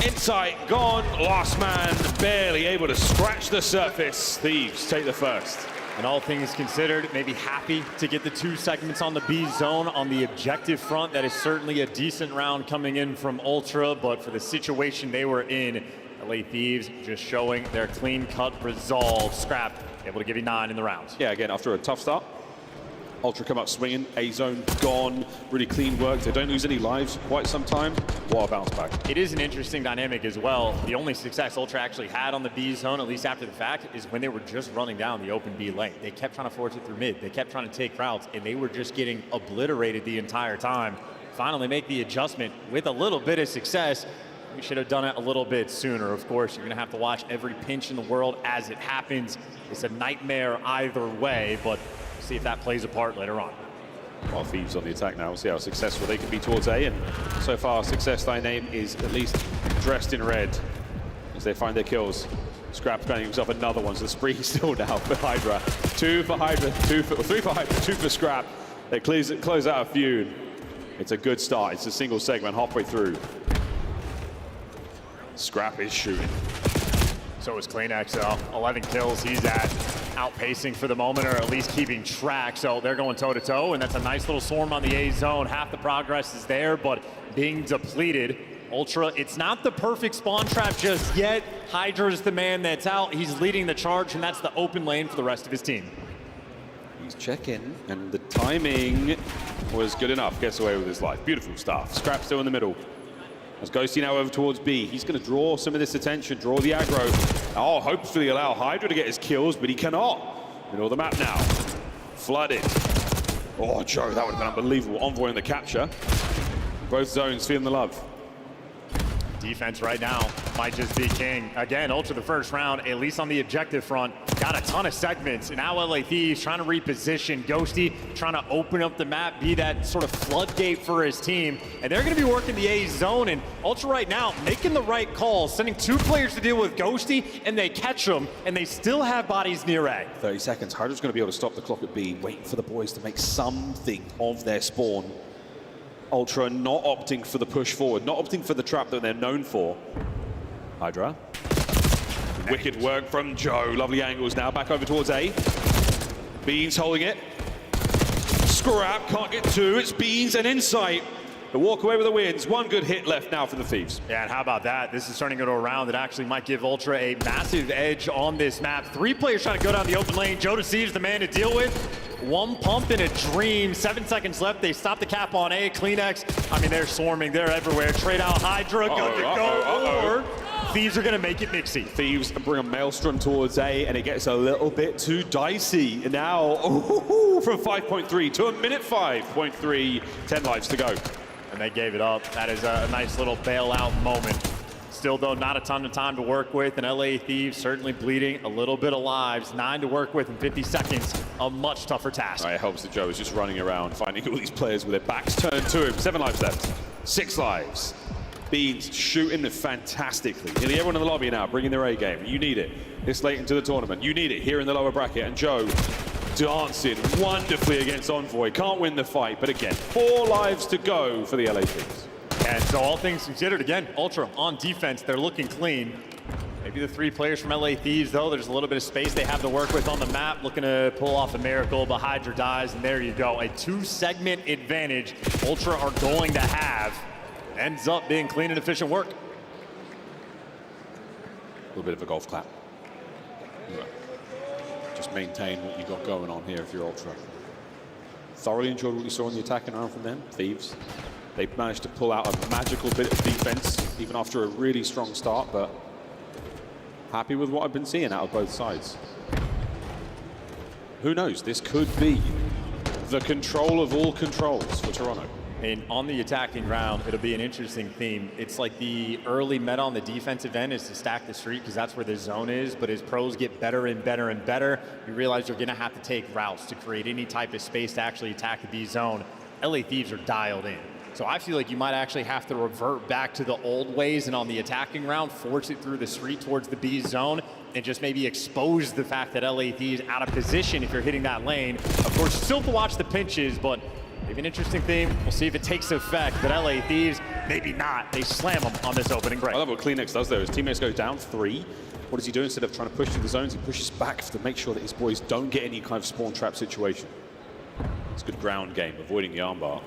Insight gone, last man barely able to scratch the surface. Thieves take the first. And all things considered, maybe happy to get the 2 segments on the B zone on the objective front. That is certainly a decent round coming in from Ultra, but for the situation they were in, LA Thieves just showing their clean-cut resolve. Scrap able to give you 9 in the round. Yeah, again, after a tough start, Ultra come up swinging, A-zone gone, really clean work. They don't lose any lives for quite some time. What a bounce back. It is an interesting dynamic as well. The only success Ultra actually had on the B zone, at least after the fact, is when they were just running down the open B lane. They kept trying to force it through mid. They kept trying to take routes, and they were just getting obliterated the entire time. Finally make the adjustment with a little bit of success. We should have done it a little bit sooner. Of course, you're going to have to watch every pinch in the world as it happens. It's a nightmare either way, but see if that plays a part later on. Well, Thieves on the attack now. We'll see how successful they can be towards A. And so far, Success Thy Name is at least dressed in red as they find their kills. Scrap's planning himself another one, so the spree still now for Hydra. 2 for Hydra, 3 for Hydra, 2 for Scrap. They close out a feud. It's a good start. It's a single segment halfway through. Scrap is shooting. So is CleanX, though. 11 kills he's at, outpacing for the moment, or at least keeping track. So they're going toe-to-toe, and that's a nice little swarm on the A zone. Half the progress is there, but being depleted. Ultra, it's not the perfect spawn trap just yet. Hydra's the man that's out. He's leading the charge, and that's the open lane for the rest of his team. He's checking, and the timing was good enough. Gets away with his life. Beautiful stuff. Scrap still in the middle. As Ghosty now over towards B, he's going to draw some of this attention, draw the aggro. Oh, hopefully allow Hydra to get his kills, but he cannot. Middle of the map now. Flooded. Oh, Joe, that would have been unbelievable. Envoy on the capture. Both zones feeling the love. Defense right now might just be king. Again, Ultra the first round, at least on the objective front, got a ton of segments. And now LA Thieves trying to reposition. Ghosty trying to open up the map, be that sort of floodgate for his team. And they're going to be working the A zone. And Ultra right now making the right call, sending 2 players to deal with Ghosty, and they catch them, and they still have bodies near A. 30 seconds. Hydra's going to be able to stop the clock at B, waiting for the boys to make something of their spawn. Ultra not opting for the push forward, not opting for the trap that they're known for. Hydra. Wicked work from Joe. Lovely angles now. Back over towards A. Beans holding it. Scrap can't get 2. It's Beans and Insight. The walk away with the wins. 1 good hit left now for the Thieves. Yeah, and how about that? This is turning into a round that actually might give Ultra a massive edge on this map. 3 players trying to go down the open lane. Joe Deceives the man to deal with. 1 pump in a dream. 7 seconds left. They stop the cap on A. CleanX, I mean, they're swarming. They're everywhere. Trade out Hydra. Good to go. Or Thieves are going to make it mixy. Thieves bring a maelstrom towards A, and it gets a little bit too dicey. Now, from 5.3 to a minute 5.3. 10 lives to go. And they gave it up. That is a nice little bailout moment. Still, though, not a ton of time to work with, and LA Thieves certainly bleeding a little bit of lives. 9 to work with in 50 seconds. A much tougher task. It helps that Joe is just running around, finding all these players with their backs turned to him. 7 lives left. 6 lives. Beans shooting fantastically. Nearly everyone in the lobby now bringing their A game. You need it this late into the tournament. You need it here in the lower bracket. And Joe dancing wonderfully against Envoy. Can't win the fight, but again, 4 lives to go for the LA Thieves. And so all things considered, again, Ultra on defense, they're looking clean. Maybe the 3 players from LA Thieves, though, there's a little bit of space they have to work with on the map, looking to pull off a miracle, but Hydra dies, and there you go. A 2-segment advantage Ultra are going to have. Ends up being clean and efficient work. A little bit of a golf clap. Just maintain what you got going on here if you're Ultra. Thoroughly enjoyed what you saw in the attacking round from them, Thieves. They managed to pull out a magical bit of defense, even after a really strong start, but happy with what I've been seeing out of both sides. Who knows? This could be the control of all controls for Toronto. And on the attacking round, it'll be an interesting theme. It's like the early meta on the defensive end is to stack the street because that's where the zone is. But as pros get better and better and better, you realize you're going to have to take routes to create any type of space to actually attack the B zone. LA Thieves are dialed in. So I feel like you might actually have to revert back to the old ways and on the attacking round, force it through the street towards the B zone and just maybe expose the fact that LA Thieves out of position if you're hitting that lane. Of course, still have to watch the pinches, but maybe an interesting theme. We'll see if it takes effect, but LA Thieves, maybe not. They slam them on this opening break. I love what CleanX does there. His teammates go down 3. What does he do instead of trying to push through the zones? He pushes back to make sure that his boys don't get any kind of spawn trap situation. It's a good ground game, avoiding the armbar.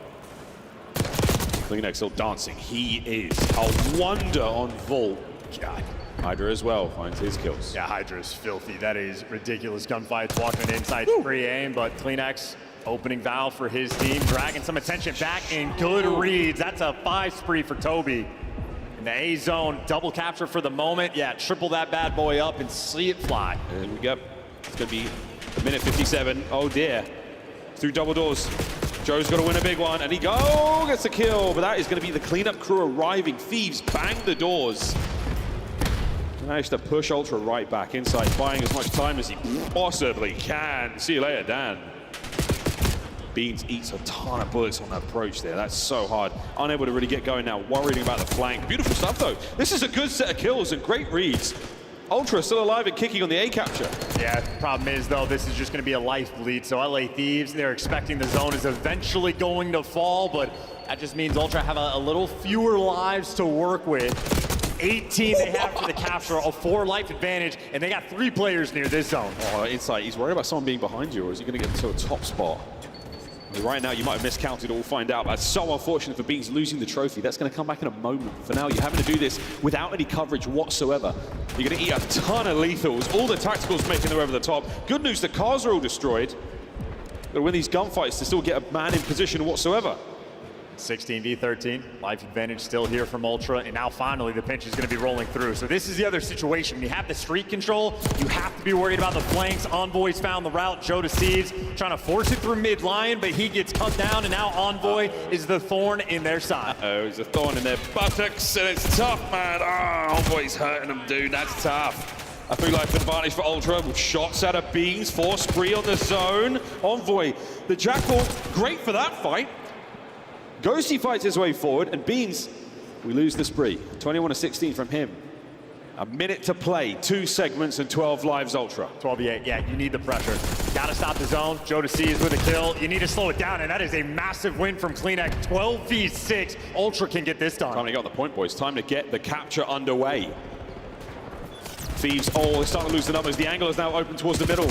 CleanX still dancing. He is a wonder on Vault. God. Hydra as well finds his kills. Yeah, Hydra is filthy. That is ridiculous gunfights, walking inside, free aim, but CleanX opening valve for his team, dragging some attention back in good reads. That's a 5 spree for Toby. In the A zone, double capture for the moment. Yeah, triple that bad boy up and see it fly. There we go. It's going to be a minute 57. Oh dear. Through double doors. Joe's got to win a big one, and he gets a kill, but that is going to be the cleanup crew arriving. Thieves bang the doors. Managed to push Ultra right back inside, buying as much time as he possibly can. See you later, Dan. Beans eats a ton of bullets on that approach there. That's so hard. Unable to really get going now, worrying about the flank. Beautiful stuff, though. This is a good set of kills and great reads. Ultra still alive and kicking on the A capture. Yeah, problem is, though, this is just going to be a life bleed. So LA Thieves, they're expecting the zone is eventually going to fall, but that just means Ultra have a little fewer lives to work with. 18 they have for the capture, a 4 life advantage, and they got 3 players near this zone. Oh, Insight, he's worried about someone being behind you, or is he going to get to a top spot? I mean, right now, you might have miscounted, we'll find out. That's so unfortunate for Beans losing the trophy. That's going to come back in a moment. For now, you're having to do this without any coverage whatsoever. You're going to eat a ton of lethals. All the tacticals making their way over the top. Good news, the cars are all destroyed. But win these gunfights to still get a man in position whatsoever. 16v13, life advantage still here from Ultra, and now finally the pinch is going to be rolling through. So this is the other situation. When you have the street control, you have to be worried about the flanks. Envoy's found the route. Joe deceives, trying to force it through mid-line, but he gets cut down, and now Envoy is the thorn in their side. Oh, it's a thorn in their buttocks, and it's tough, man. Envoy's hurting them, dude. That's tough. A 3-life advantage for Ultra with shots out of Beans. 4 spree on the zone. Envoy, the Jackal, great for that fight. Ghosty fights his way forward, and Beans, we lose the spree. 21-16 from him. A minute to play, 2 segments and 12 lives Ultra. 12v8, yeah, you need the pressure. Gotta stop the zone. Joe is with a kill. You need to slow it down, and that is a massive win from CleanX. 12v6, Ultra can get this done. Time to get on the point, boys. Time to get the capture underway. Thieves, they're starting to lose the numbers. The angle is now open towards the middle.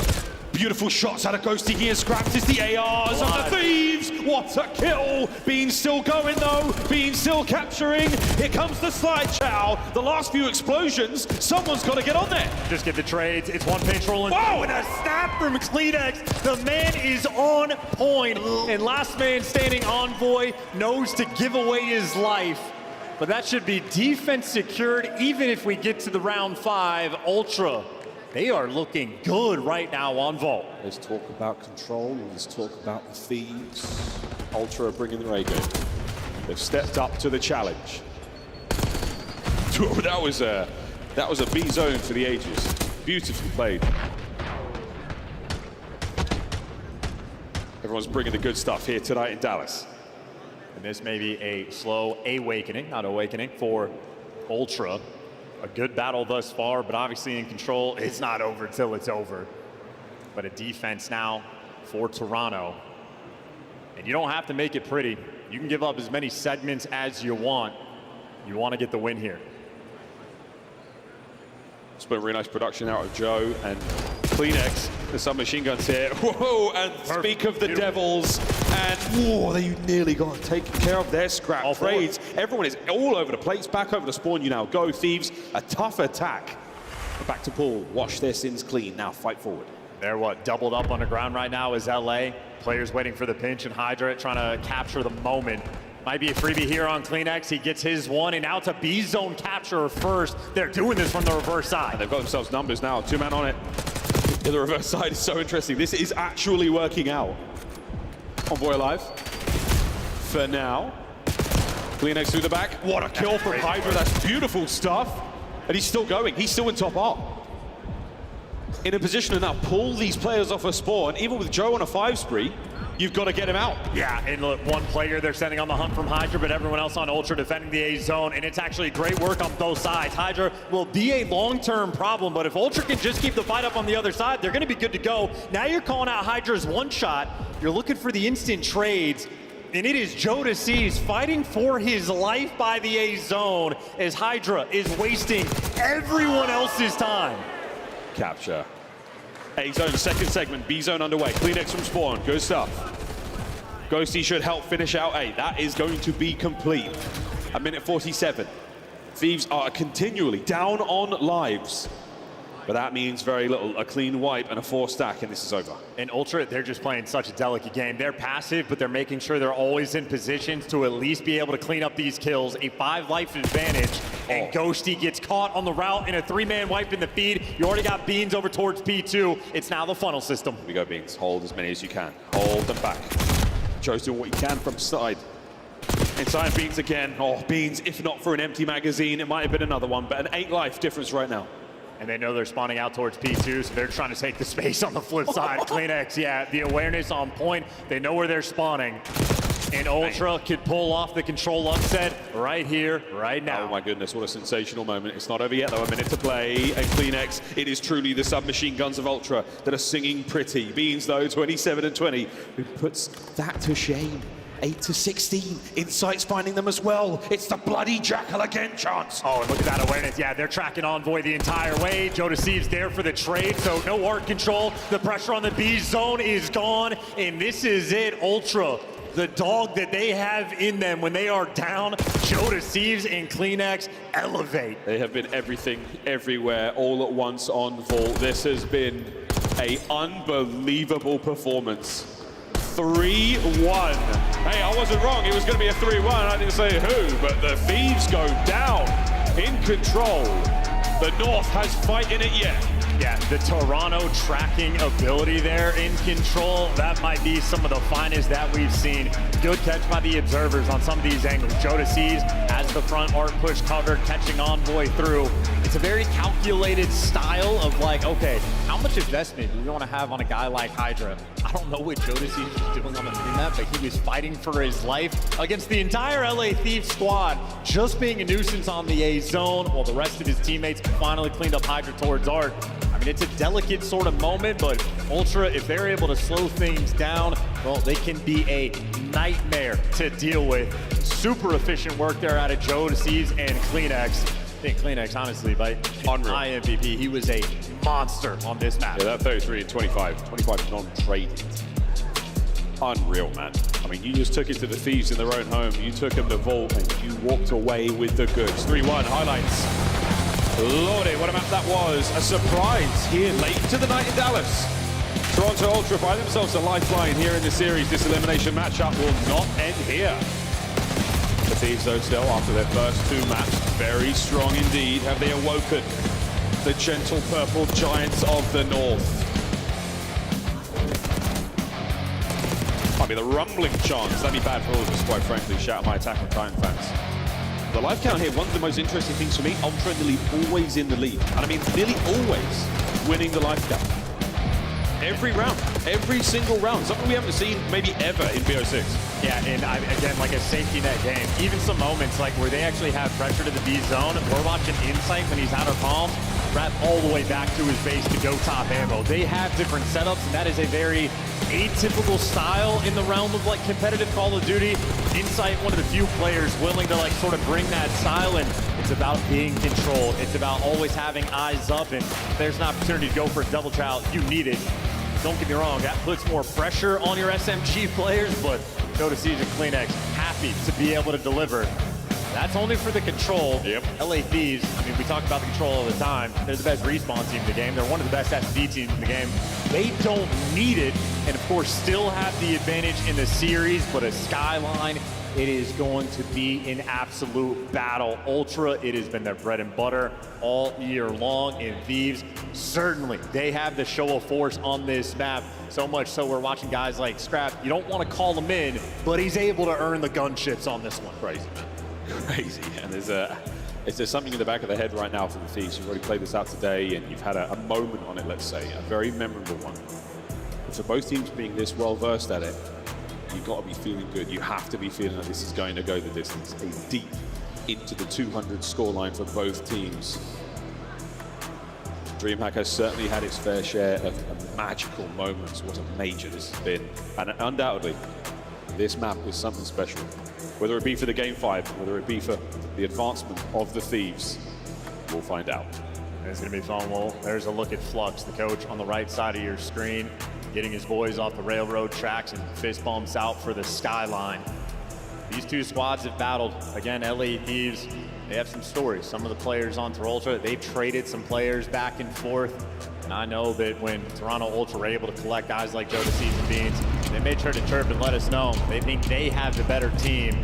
Beautiful shots out of Ghosty. He has scrapped as the ARs of the Thieves. What a kill. Beans still going, though. Beans still capturing. Here comes the slide chow. The last few explosions. Someone's got to get on there. Just get the trades. It's one pinch rolling. Whoa! And a snap from CleanX. The man is on point. And last man standing, Envoy, knows to give away his life. But that should be defense secured, even if we get to the round 5. Ultra, they are looking good right now on Vault. Let's talk about control. Let's talk about the Thieves. Ultra are bringing their A game. They've stepped up to the challenge. That was a B zone for the ages. Beautifully played. Everyone's bringing the good stuff here tonight in Dallas. And this may be a slow awakening, not awakening, for Ultra. A good battle thus far, but obviously in control. It's not over till it's over. But a defense now for Toronto. And you don't have to make it pretty. You can give up as many segments as you want. You want to get the win here. It's been a really nice production out of Joe and CleanX. There's some machine guns here. Whoa, and Perfect. Speak of the Devils. And whoa, they nearly got taken care of their scrap All trades. Everyone is all over the place. Back over the spawn you now go. Thieves, a tough attack. Back to Paul. Wash their sins clean. Now fight forward. They're doubled up on the ground right now is LA. Players waiting for the pinch, and Hydra trying to capture the moment. Might be a freebie here on CleanX. He gets his one, and now it's a B zone capture first. They're doing this from the reverse side. And they've got themselves numbers now. 2-man on it. The reverse side is so interesting. This is actually working out. Envoy alive. For now. CleanX through the back. What a kill from Hydra. That's beautiful stuff. And he's still going. He's still in top up. In a position to now pull these players off a spawn. Even with Joe on a 5 spree, you've got to get him out. Yeah, and look, one player they're sending on the hunt from Hydra, but everyone else on Ultra defending the A zone, and it's actually great work on both sides. Hydra will be a long-term problem, but if Ultra can just keep the fight up on the other side, they're going to be good to go. Now you're calling out Hydra's one shot. You're looking for the instant trades, and it is Joe Deceives fighting for his life by the A zone as Hydra is wasting everyone else's time. Capture. A zone, second segment, B zone underway. CleanX from spawn, good stuff. Ghosty should help finish out A. That is going to be complete. A minute 47. Thieves are continually down on lives. But that means very little. A clean wipe and a 4 stack, and this is over. And Ultra, they're just playing such a delicate game. They're passive, but they're making sure they're always in positions to at least be able to clean up these kills. A 5 life advantage, and Ghosty gets caught on the route in a 3-man wipe in the feed. You already got Beans over towards P2. It's now the funnel system. Here we go, Beans. Hold as many as you can. Hold them back. Joe's doing what he can from side. Inside Beans again. Oh, Beans, if not for an empty magazine, it might have been another one, but an 8 life difference right now. And they know they're spawning out towards P2, so they're trying to take the space on the flip side. CleanX, yeah, the awareness on point. They know where they're spawning. And Ultra could pull off the control upset right here, right now. Oh my goodness, what a sensational moment. It's not over yet though, a minute to play. And CleanX, it is truly the submachine guns of Ultra that are singing pretty. Beans though, 27 and 20, who puts that to shame. 8 to 16. Insight's finding them as well. It's the bloody Jackal again, Chance. Oh, and look at that awareness. Yeah, they're tracking Envoy the entire way. Joe Deceives there for the trade, so no arc control. The pressure on the B zone is gone, and this is it. Ultra, the dog that they have in them when they are down. Joe Deceives and CleanX elevate. They have been everything, everywhere, all at once on Vault. This has been an unbelievable performance. 3-1. Hey, I wasn't wrong. It was going to be a 3-1. I didn't say who, but the Thieves go down in control. The North has fight in it yet. Yeah, the Toronto tracking ability there in control, that might be some of the finest that we've seen. Good catch by the observers on some of these angles. Joe Deceives has the front arc push covered, catching Envoy through. It's a very calculated style of like, okay, how much investment do we want to have on a guy like Hydra? I don't know what Joe Deceives was doing on the map, but he was fighting for his life against the entire LA Thieves squad, just being a nuisance on the A zone, while the rest of his teammates finally cleaned up Hydra towards Arc. I mean, it's a delicate sort of moment, but Ultra, if they're able to slow things down, well, they can be a nightmare to deal with. Super efficient work there out of Joe Deceives and CleanX. I think CleanX, honestly, by my MVP, he was a monster on this map. Yeah, that 33 and 25 non-traded. Unreal, man. I mean, you just took it to the Thieves in their own home. You took them to Vault, and you walked away with the goods. 3-1 highlights. Lordy, what a map that was. A surprise here late into the night in Dallas. Toronto Ultra find themselves a lifeline here in the series. This elimination matchup will not end here. The Thieves, though, still, after their first 2 maps, very strong indeed. Have they awoken the gentle purple giants of the North? Might be the rumbling chance. That'd be bad for all of us, quite frankly. Shout out my Attack on Titan fans. The life count here, one of the most interesting things for me, Ultra in the lead, always in the lead. And I mean, nearly always winning the life count. Every round, every single round. Something we haven't seen maybe ever in BO6. Yeah, and again, like a safety net game. Even some moments like where they actually have pressure to the B zone. We're watching Insight when he's out of palms, wrap all the way back to his base to go top ammo. They have different setups, and that is a very atypical style in the realm of like competitive Call of Duty. Insight, one of the few players willing to like sort of bring that style, and it's about being controlled. It's about always having eyes up, and if there's an opportunity to go for a double trial, you need it. Don't get me wrong, that puts more pressure on your SMG players, but Joe Deceives and CleanX happy to be able to deliver. That's only for the control. Yep. LA Thieves, I mean, we talk about the control all the time. They're the best respawn team in the game. They're one of the best SD teams in the game. They don't need it, and of course, still have the advantage in the series, but a Skyline, it is going to be an absolute battle. Ultra, it has been their bread and butter all year long, and Thieves, certainly, they have the show of force on this map. So much so we're watching guys like Scrap. You don't want to call him in, but he's able to earn the gunships on this one. Crazy, man. Crazy. And there's something in the back of the head right now for the Thieves. You've already played this out today, and you've had a moment on it, let's say, a very memorable one. But for both teams being this well-versed at it, you've got to be feeling good. You have to be feeling that this is going to go the distance. A deep into the 200 scoreline for both teams. DreamHack has certainly had its fair share of magical moments. What a major this has been. And undoubtedly, this map is something special. Whether it be for the Game 5, whether it be for the advancement of the Thieves, we'll find out. It's going to be fun. Well, there's a look at Flux, the coach on the right side of your screen, getting his boys off the railroad tracks and fist bumps out for the Skyline. These two squads have battled. Again, LA Thieves they have some stories. Some of the players on Ultra, they've traded some players back and forth. And I know that when Toronto Ultra were able to collect guys like Jodeci and Beans, they made sure to chirp and let us know they think they have the better team,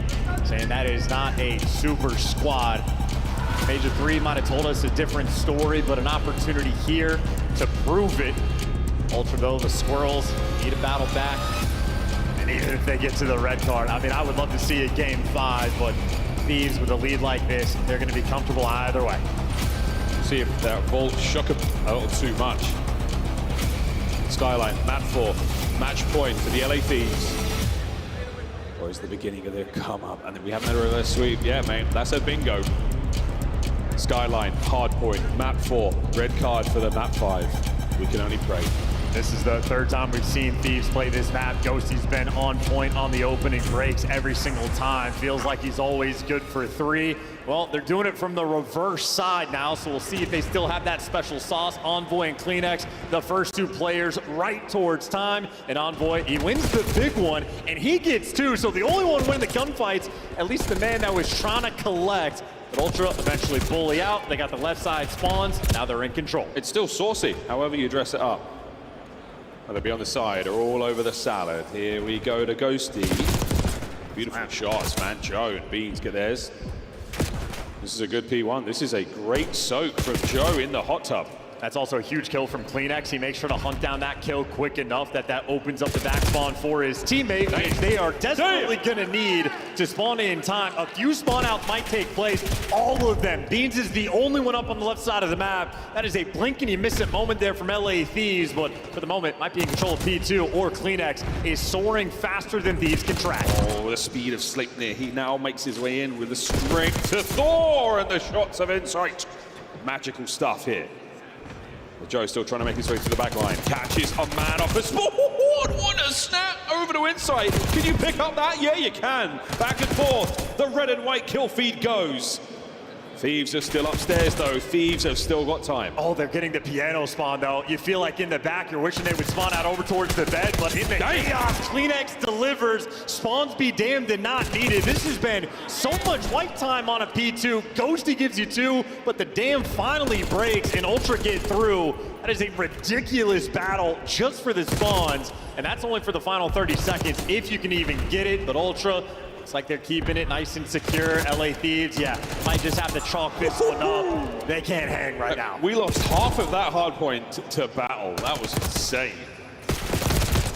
saying that is not a super squad. Major 3 might have told us a different story, but an opportunity here to prove it. Ultra, though, the Squirrels need a battle back. And even if they get to the red card, I mean, I would love to see a game 5, but Thieves with a lead like this, they're going to be comfortable either way. See if that Vault shook him a little too much. Skyline, map 4, match point for the LA Thieves. Or is the beginning of their come up? And then we haven't had a reverse sweep. Yeah, mate, that's a bingo. Skyline, hard point, map 4, red card for the map 5. We can only pray. This is the 3rd time we've seen Thieves play this map. Ghosty's been on point on the opening breaks every single time. Feels like he's always good for 3. Well, they're doing it from the reverse side now, so we'll see if they still have that special sauce. Envoy and Kleenex, the first 2 players right towards time. And Envoy, he wins the big one, and he gets 2. So the only one winning the gunfights, at least the man that was trying to collect. But Ultra eventually bully out. They got the left side spawns. Now they're in control. It's still saucy, however you dress it up. They'll be on the side, or all over the salad. Here we go to Ghosty. Beautiful shots, man. Joe and Beans get theirs. This is a good P1. This is a great soak from Joe in the hot tub. That's also a huge kill from Kleenex. He makes sure to hunt down that kill quick enough that opens up the back spawn for his teammate, which they are desperately going to need to spawn in time. A few spawn outs might take place, all of them. Beans is the only one up on the left side of the map. That is a blink and you miss it moment there from LA Thieves, but for the moment might be in control of P2, or Kleenex is soaring faster than Thieves can track. Oh, the speed of Sleipnir. He now makes his way in with the strength to Thor and the shots of Insight. Magical stuff here. Joe's still trying to make his way through the back line. Catches a man off a spawn. What a snap over to Insight. Can you pick up that? Yeah, you can. Back and forth. The red and white kill feed goes. Thieves are still upstairs, though. Thieves have still got time. Oh, they're getting the piano spawn, though. You feel like in the back, you're wishing they would spawn out over towards the bed, but in the chaos, Kleenex delivers. Spawns be damned and not needed. This has been so much white time on a P2. Ghosty gives you 2, but the dam finally breaks and Ultra get through. That is a ridiculous battle just for the spawns, and that's only for the final 30 seconds, if you can even get it, but Ultra, looks like they're keeping it nice and secure. LA Thieves, yeah, might just have to chalk this one up. They can't hang right now. We lost half of that hard point to battle. That was insane.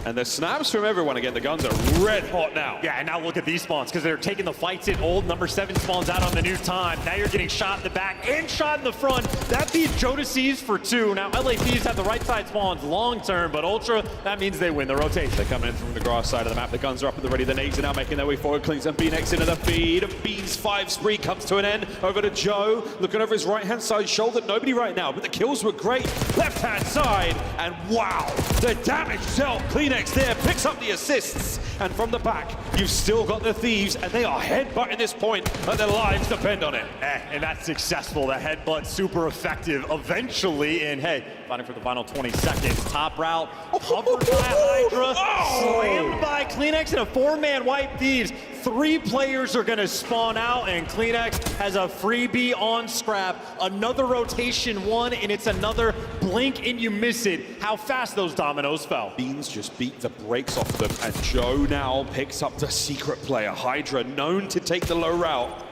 And the snaps from everyone again. The guns are red hot now. Yeah, and now look at these spawns, because they're taking the fights in old. Number 7 spawns out on the new time. Now you're getting shot in the back and shot in the front. That beats Jodeci's for 2. Now LA Thieves have the right side spawns long term, but Ultra, that means they win the rotation. They're coming in from the grass side of the map. The guns are up at the ready. The nades are now making their way forward. Cleans and Beanex into the feed. Bean's 5 spree comes to an end. Over to Joe. Looking over his right-hand side shoulder. Nobody right now, but the kills were great. Left-hand side. And wow, the damage dealt. Kleenex there picks up the assists. And from the back, you've still got the Thieves, and they are headbutting this point, and their lives depend on it. And that's successful. The headbutt super effective eventually. And hey, fighting for the final 20 seconds. Top route, covered by Hydra, slammed by Kleenex, and a 4-man white Thieves. 3 players are going to spawn out, and Kleenex has a freebie on Scrap. Another rotation 1, and it's another blink and you miss it. How fast those dominoes fell. Beans just beat the brakes off them, and Joe now picks up the secret player. Hydra, known to take the low route.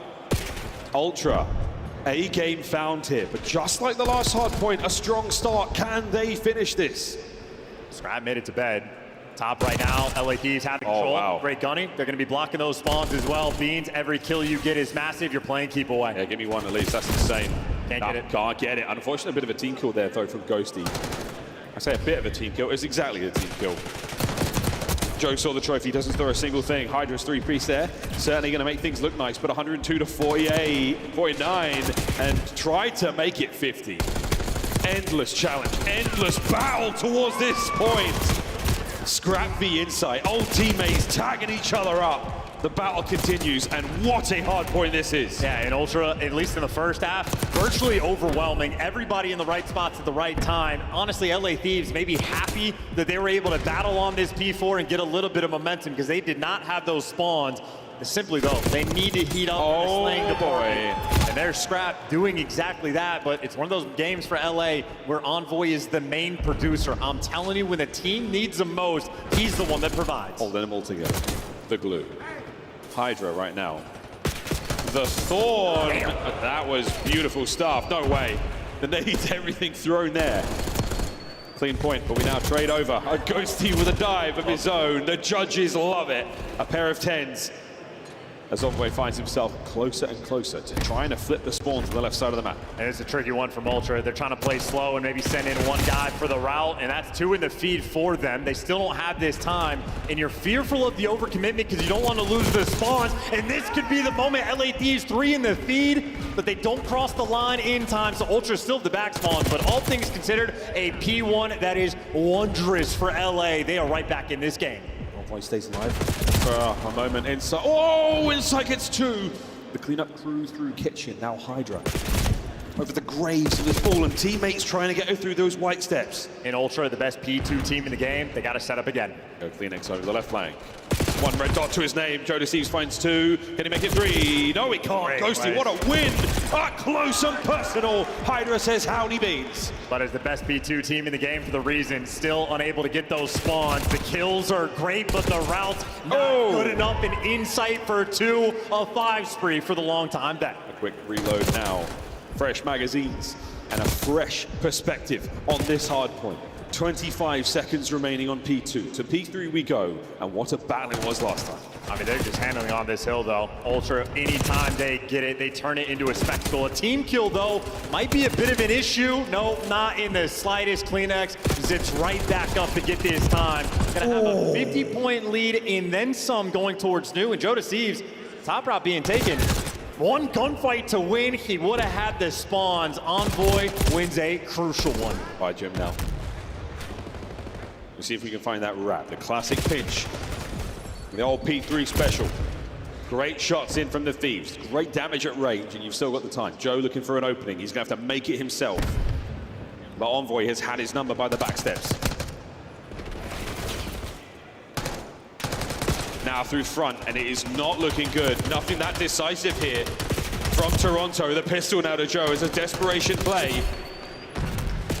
Ultra, a game found here, but just like the last hard point, a strong start. Can they finish this? Scrap made it to bed. Top right now, LA Thieves have the control. Wow. Great gunning. They're going to be blocking those spawns as well. Beans, every kill you get is massive. You're playing keep away. Yeah, give me 1 at least. That's insane. Can't get it. Can't get it. Unfortunately, a bit of a team kill there, though, from Ghosty. I say a bit of a team kill. It's exactly a team kill. Joe saw the trophy, doesn't throw a single thing. Hydra's 3 priests there. Certainly going to make things look nice, but 102 to 49, and tried to make it 50. Endless challenge, endless battle towards this point. Scrap v Insight, old teammates tagging each other up. The battle continues, and what a hard point this is. Yeah, and Ultra, at least in the first half, virtually overwhelming. Everybody in the right spots at the right time. Honestly, LA Thieves may be happy that they were able to battle on this P4 and get a little bit of momentum, because they did not have those spawns. Simply though, they need to heat up in this lane department. And there's Scrap doing exactly that, but it's one of those games for LA where Envoy is the main producer. I'm telling you, when the team needs the most, he's the one that provides. Holding them all together. The glue. Hydra right now. The Thorn. That was beautiful stuff. No way. The nades, everything thrown there. Clean point, but we now trade over. A Ghosty with a dive of his own. The judges love it. A pair of 10s. As Envoy finds himself closer and closer to trying to flip the spawn to the left side of the map. And it's a tricky one from Ultra. They're trying to play slow and maybe send in one guy for the route, and that's 2 in the feed for them. They still don't have this time, and you're fearful of the overcommitment because you don't want to lose the spawns, and this could be the moment. LA Thieves 3 in the feed, but they don't cross the line in time, so Ultra still have the back spawn, but all things considered, a P1 that is wondrous for LA. They are right back in this game. Envoy stays alive for a moment. Inside. Oh, Inside gets 2. The cleanup crew through Kitchen. Now Hydra. Over the graves of his fallen teammates trying to get through those white steps. In Ultra, the best P2 team in the game, they got to set up again. Go Phoenix over the left flank. 1 red dot to his name. Joe Deceives finds 2. Can he make it 3? No, he can't. Great Ghosty, place. what a win. Up close and personal. Hydra says howdy beans. But as the best P2 team in the game for the reason, still unable to get those spawns. The kills are great, but the routes not good enough. And Insight for 2, a 5 spree for the long time bet. A quick reload now. Fresh magazines and a fresh perspective on this hard point. 25 seconds remaining on P2. To P3 we go, and what a battle it was last time. I mean, they're just handling on this hill, though. Ultra, anytime they get it, they turn it into a spectacle. A team kill, though, might be a bit of an issue. No, not in the slightest. Kleenex zips right back up to get this time. Gonna have a 50-point lead and then some going towards New. And Joe Deceives, top route being taken. 1 gunfight to win. He would have had the spawns. Envoy wins a crucial one. By Jim now. We'll see if we can find that wrap. The classic pinch. The old P3 special. Great shots in from the Thieves. Great damage at range, and you've still got the time. Joe looking for an opening. He's going to have to make it himself. But Envoy has had his number by the back steps. Now through front, and it is not looking good. Nothing that decisive here from Toronto. The pistol now to Joe is a desperation play.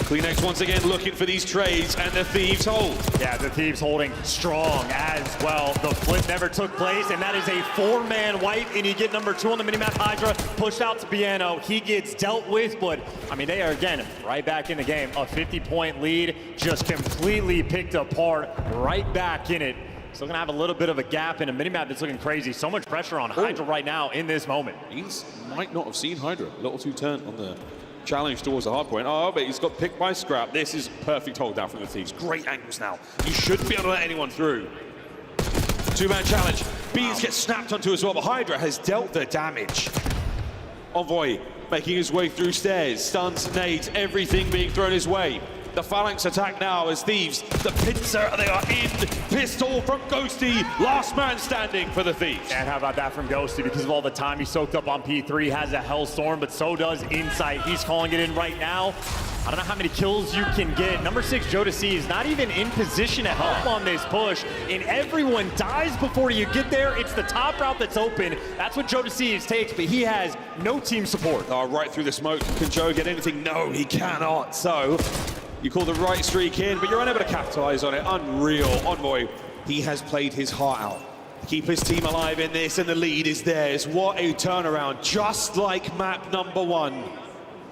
Kleenex once again looking for these trades, and the Thieves hold. Yeah, the Thieves holding strong as well. The flip never took place, and that is a 4-man wipe, and you get number 2 on the minimap. Hydra pushed out to Piano. He gets dealt with, but, I mean, they are, again, right back in the game. A 50-point lead, just completely picked apart, right back in it. Still gonna have a little bit of a gap in a minimap that's looking crazy. So much pressure on Hydra right now in this moment. He's might not have seen Hydra. A little too turnt on the challenge towards the hard point. Oh, but he's got picked by Scrap. This is perfect hold down from the Thieves. Great angles now. You shouldn't be able to let anyone through. 2-man challenge. Beans gets snapped onto as well, but Hydra has dealt the damage. Envoy making his way through stairs, stuns, nades, everything being thrown his way. The Phalanx attack now as Thieves, the pincer, they are in. Pistol from Ghosty, last man standing for the Thieves. And how about that from Ghosty? Because of all the time he soaked up on P3, has a Hellstorm, but so does Insight. He's calling it in right now. I don't know how many kills you can get. Number 6, Joe Deceives, not even in position to help on this push, and everyone dies before you get there. It's the top route that's open. That's what Joe Deceives takes, but he has no team support. Oh, right through the smoke. Can Joe get anything? No, he cannot. So you call the right streak in, but you're unable to capitalize on it. Unreal. Envoy, he has played his heart out. Keep his team alive in this, and the lead is theirs. What a turnaround, just like map number 1.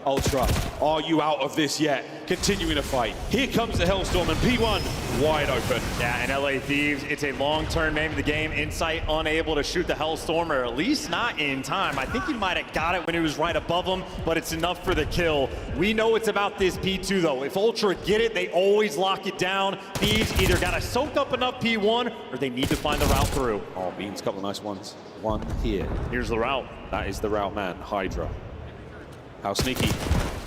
Ultra, are you out of this yet? Continuing to fight. Here comes the Hellstorm, and P1 wide open. Yeah, and LA Thieves, it's a long-term name of the game. Insight unable to shoot the Hellstorm, or at least not in time. I think he might have got it when he was right above him, but it's enough for the kill. We know it's about this P2, though. If Ultra get it, they always lock it down. Thieves either got to soak up enough P1, or they need to find the route through. Oh, Beans, a couple of nice ones. One here. Here's the route. That is the route man, Hydra. How sneaky.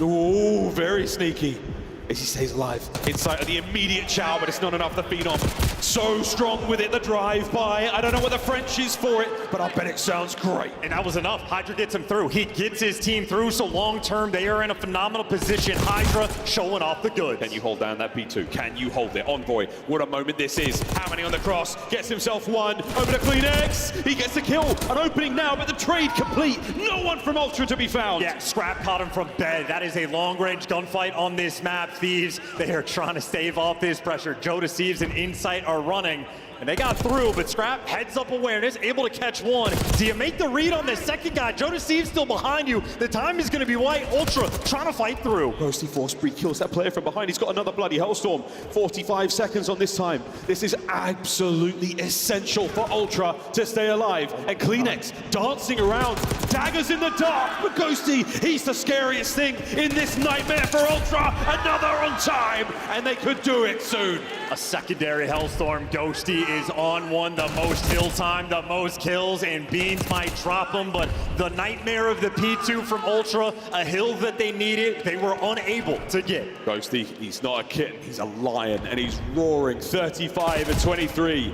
Ooh, very sneaky. as he stays alive. Insight of the immediate chow, but it's not enough. The Phenom so strong with it, the drive-by. I don't know what the French is for it, but I bet it sounds great. And that was enough. Hydra gets him through. He gets his team through, so long-term, they are in a phenomenal position. Hydra showing off the goods. Can you hold down that P2? Can you hold it? Envoy, what a moment this is. Hammering on the cross, gets himself one. Over to Kleenex, he gets the kill. An opening now, but the trade complete. No one from Ultra to be found. Yeah, Scrap caught him from bed. That is a long-range gunfight on this map. Thieves, they are trying to stave off this pressure. Joe Deceives and Insight are running, and they got through, but Scrap, heads-up awareness, able to catch one. Do you make the read on this second guy? Joe Deceives still behind you. The time is going to be white. Ultra trying to fight through. Ghosty Force Spree kills that player from behind. He's got another bloody Hellstorm. 45 seconds on this time. This is absolutely essential for Ultra to stay alive. And Kleenex dancing around. Daggers in the dark. But Ghosty, he's the scariest thing in this nightmare for Ultra. Another on time. And they could do it soon. A secondary Hellstorm. Ghosty is on one. The most kill time, the most kills, and Beans might drop him, but the nightmare of the P2 from Ultra, a hill that they needed, they were unable to get. Ghosty, he's not a kitten, he's a lion, and he's roaring. 35 and 23.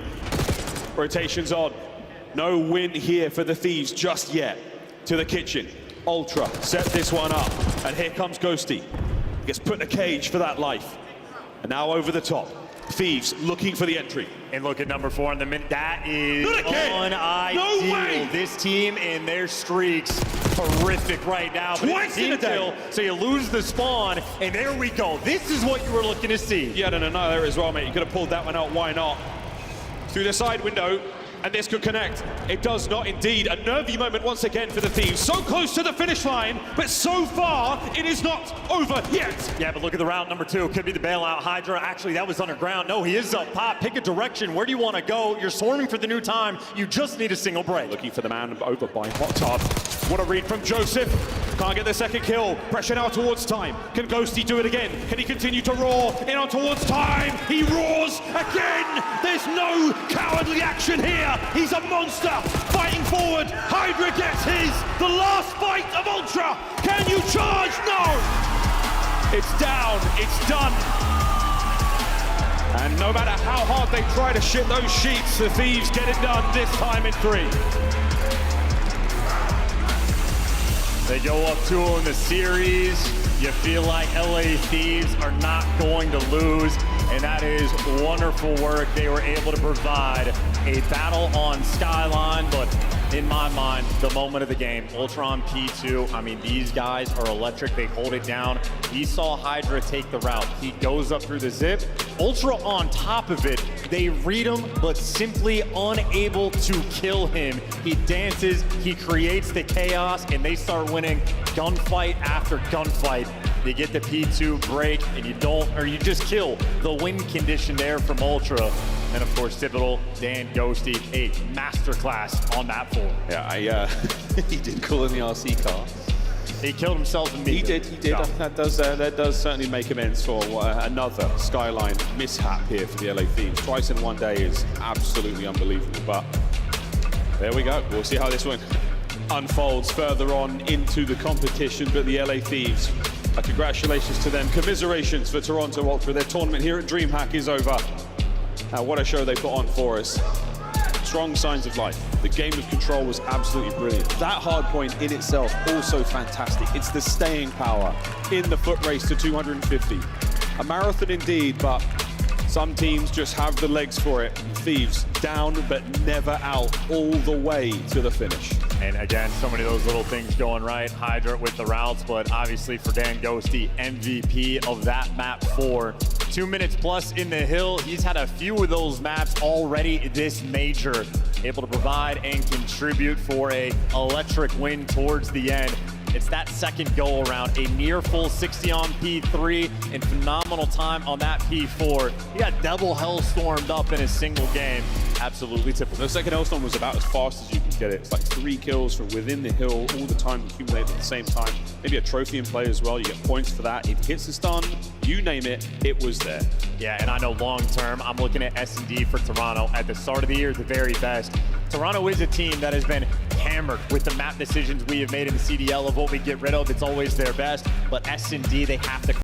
Rotations on. No win here for the Thieves just yet. To the kitchen. Ultra set this one up, and here comes Ghosty. Gets put in a cage for that life. And now over the top. Thieves looking for the entry. And look at number 4 in the minute. That is unideal. No way. This team and their streaks horrific right now. Twice in a day. So you lose the spawn, and there we go. This is what you were looking to see. Yeah, no, there as well, mate. You could have pulled that one out. Why not? Through the side window. And this could connect. It does not indeed. A nervy moment once again for the Thieves. So close to the finish line, but so far, it is not over yet. Yeah, but look at the route number 2. Could be the bailout. Hydra, actually, that was underground. No, he is up top. Pick a direction. Where do you want to go? You're swarming for the new time. You just need a single break. Looking for the man over by Hot Tub. What a read from Joseph. Can't get the second kill. Pressure now towards time. Can Ghosty do it again? Can he continue to roar? In on towards time. He roars again. There's no cowardly action here. He's a monster fighting forward. Hydra gets his. The last fight of Ultra. Can you charge? No. It's down. It's done. And no matter how hard they try to shit those sheets, the Thieves get it done this time in 3. They go up 2-0 in the series. You feel like LA Thieves are not going to lose, and that is wonderful work. They were able to provide a battle on Skyline, but in my mind, the moment of the game, Ultron P2, I mean, these guys are electric. They hold it down. We saw Hydra take the route. He goes up through the zip. Ultra on top of it. They read him, but simply unable to kill him. He dances, he creates the chaos, and they start winning gunfight after gunfight. They get the P2 break, and you just kill the win condition there from Ultra. And of course, typical Dan Ghosty, a masterclass on map 4. Yeah, he did call in the RC car. He killed himself immediately. He did. Yeah. That does certainly make amends for another Skyline mishap here for the LA Thieves. Twice in one day is absolutely unbelievable, but there we go. We'll see how this one unfolds further on into the competition, but the LA Thieves, congratulations to them. Commiserations for Toronto Ultra. Their tournament here at DreamHack is over. What a show they put on for us. Strong signs of life. The game of control was absolutely brilliant. That hard point in itself, also fantastic. It's the staying power in the foot race to 250. A marathon indeed, but some teams just have the legs for it. Thieves down, but never out, all the way to the finish. And again, so many of those little things going right. Hydra with the routes, but obviously for Dan Ghosty, MVP of that map 4. 2 minutes plus in the hill. He's had a few of those maps already this major. Able to provide and contribute for a electric win towards the end. It's that second go around, a near full 60 on P3 and phenomenal time on that P4. He got double Hellstormed up in a single game. Absolutely typical. The second Hellstorm was about as fast as you can get it. It's like 3 kills from within the hill, all the time accumulated at the same time. Maybe a trophy in play as well. You get points for that. It hits the stun, you name it, it was there. Yeah, and I know long term, I'm looking at S&D for Toronto. At the start of the year, the very best. Toronto is a team that has been hammered with the map decisions we have made in the CDL of what we get rid of. It's always their best, but S&D, they have to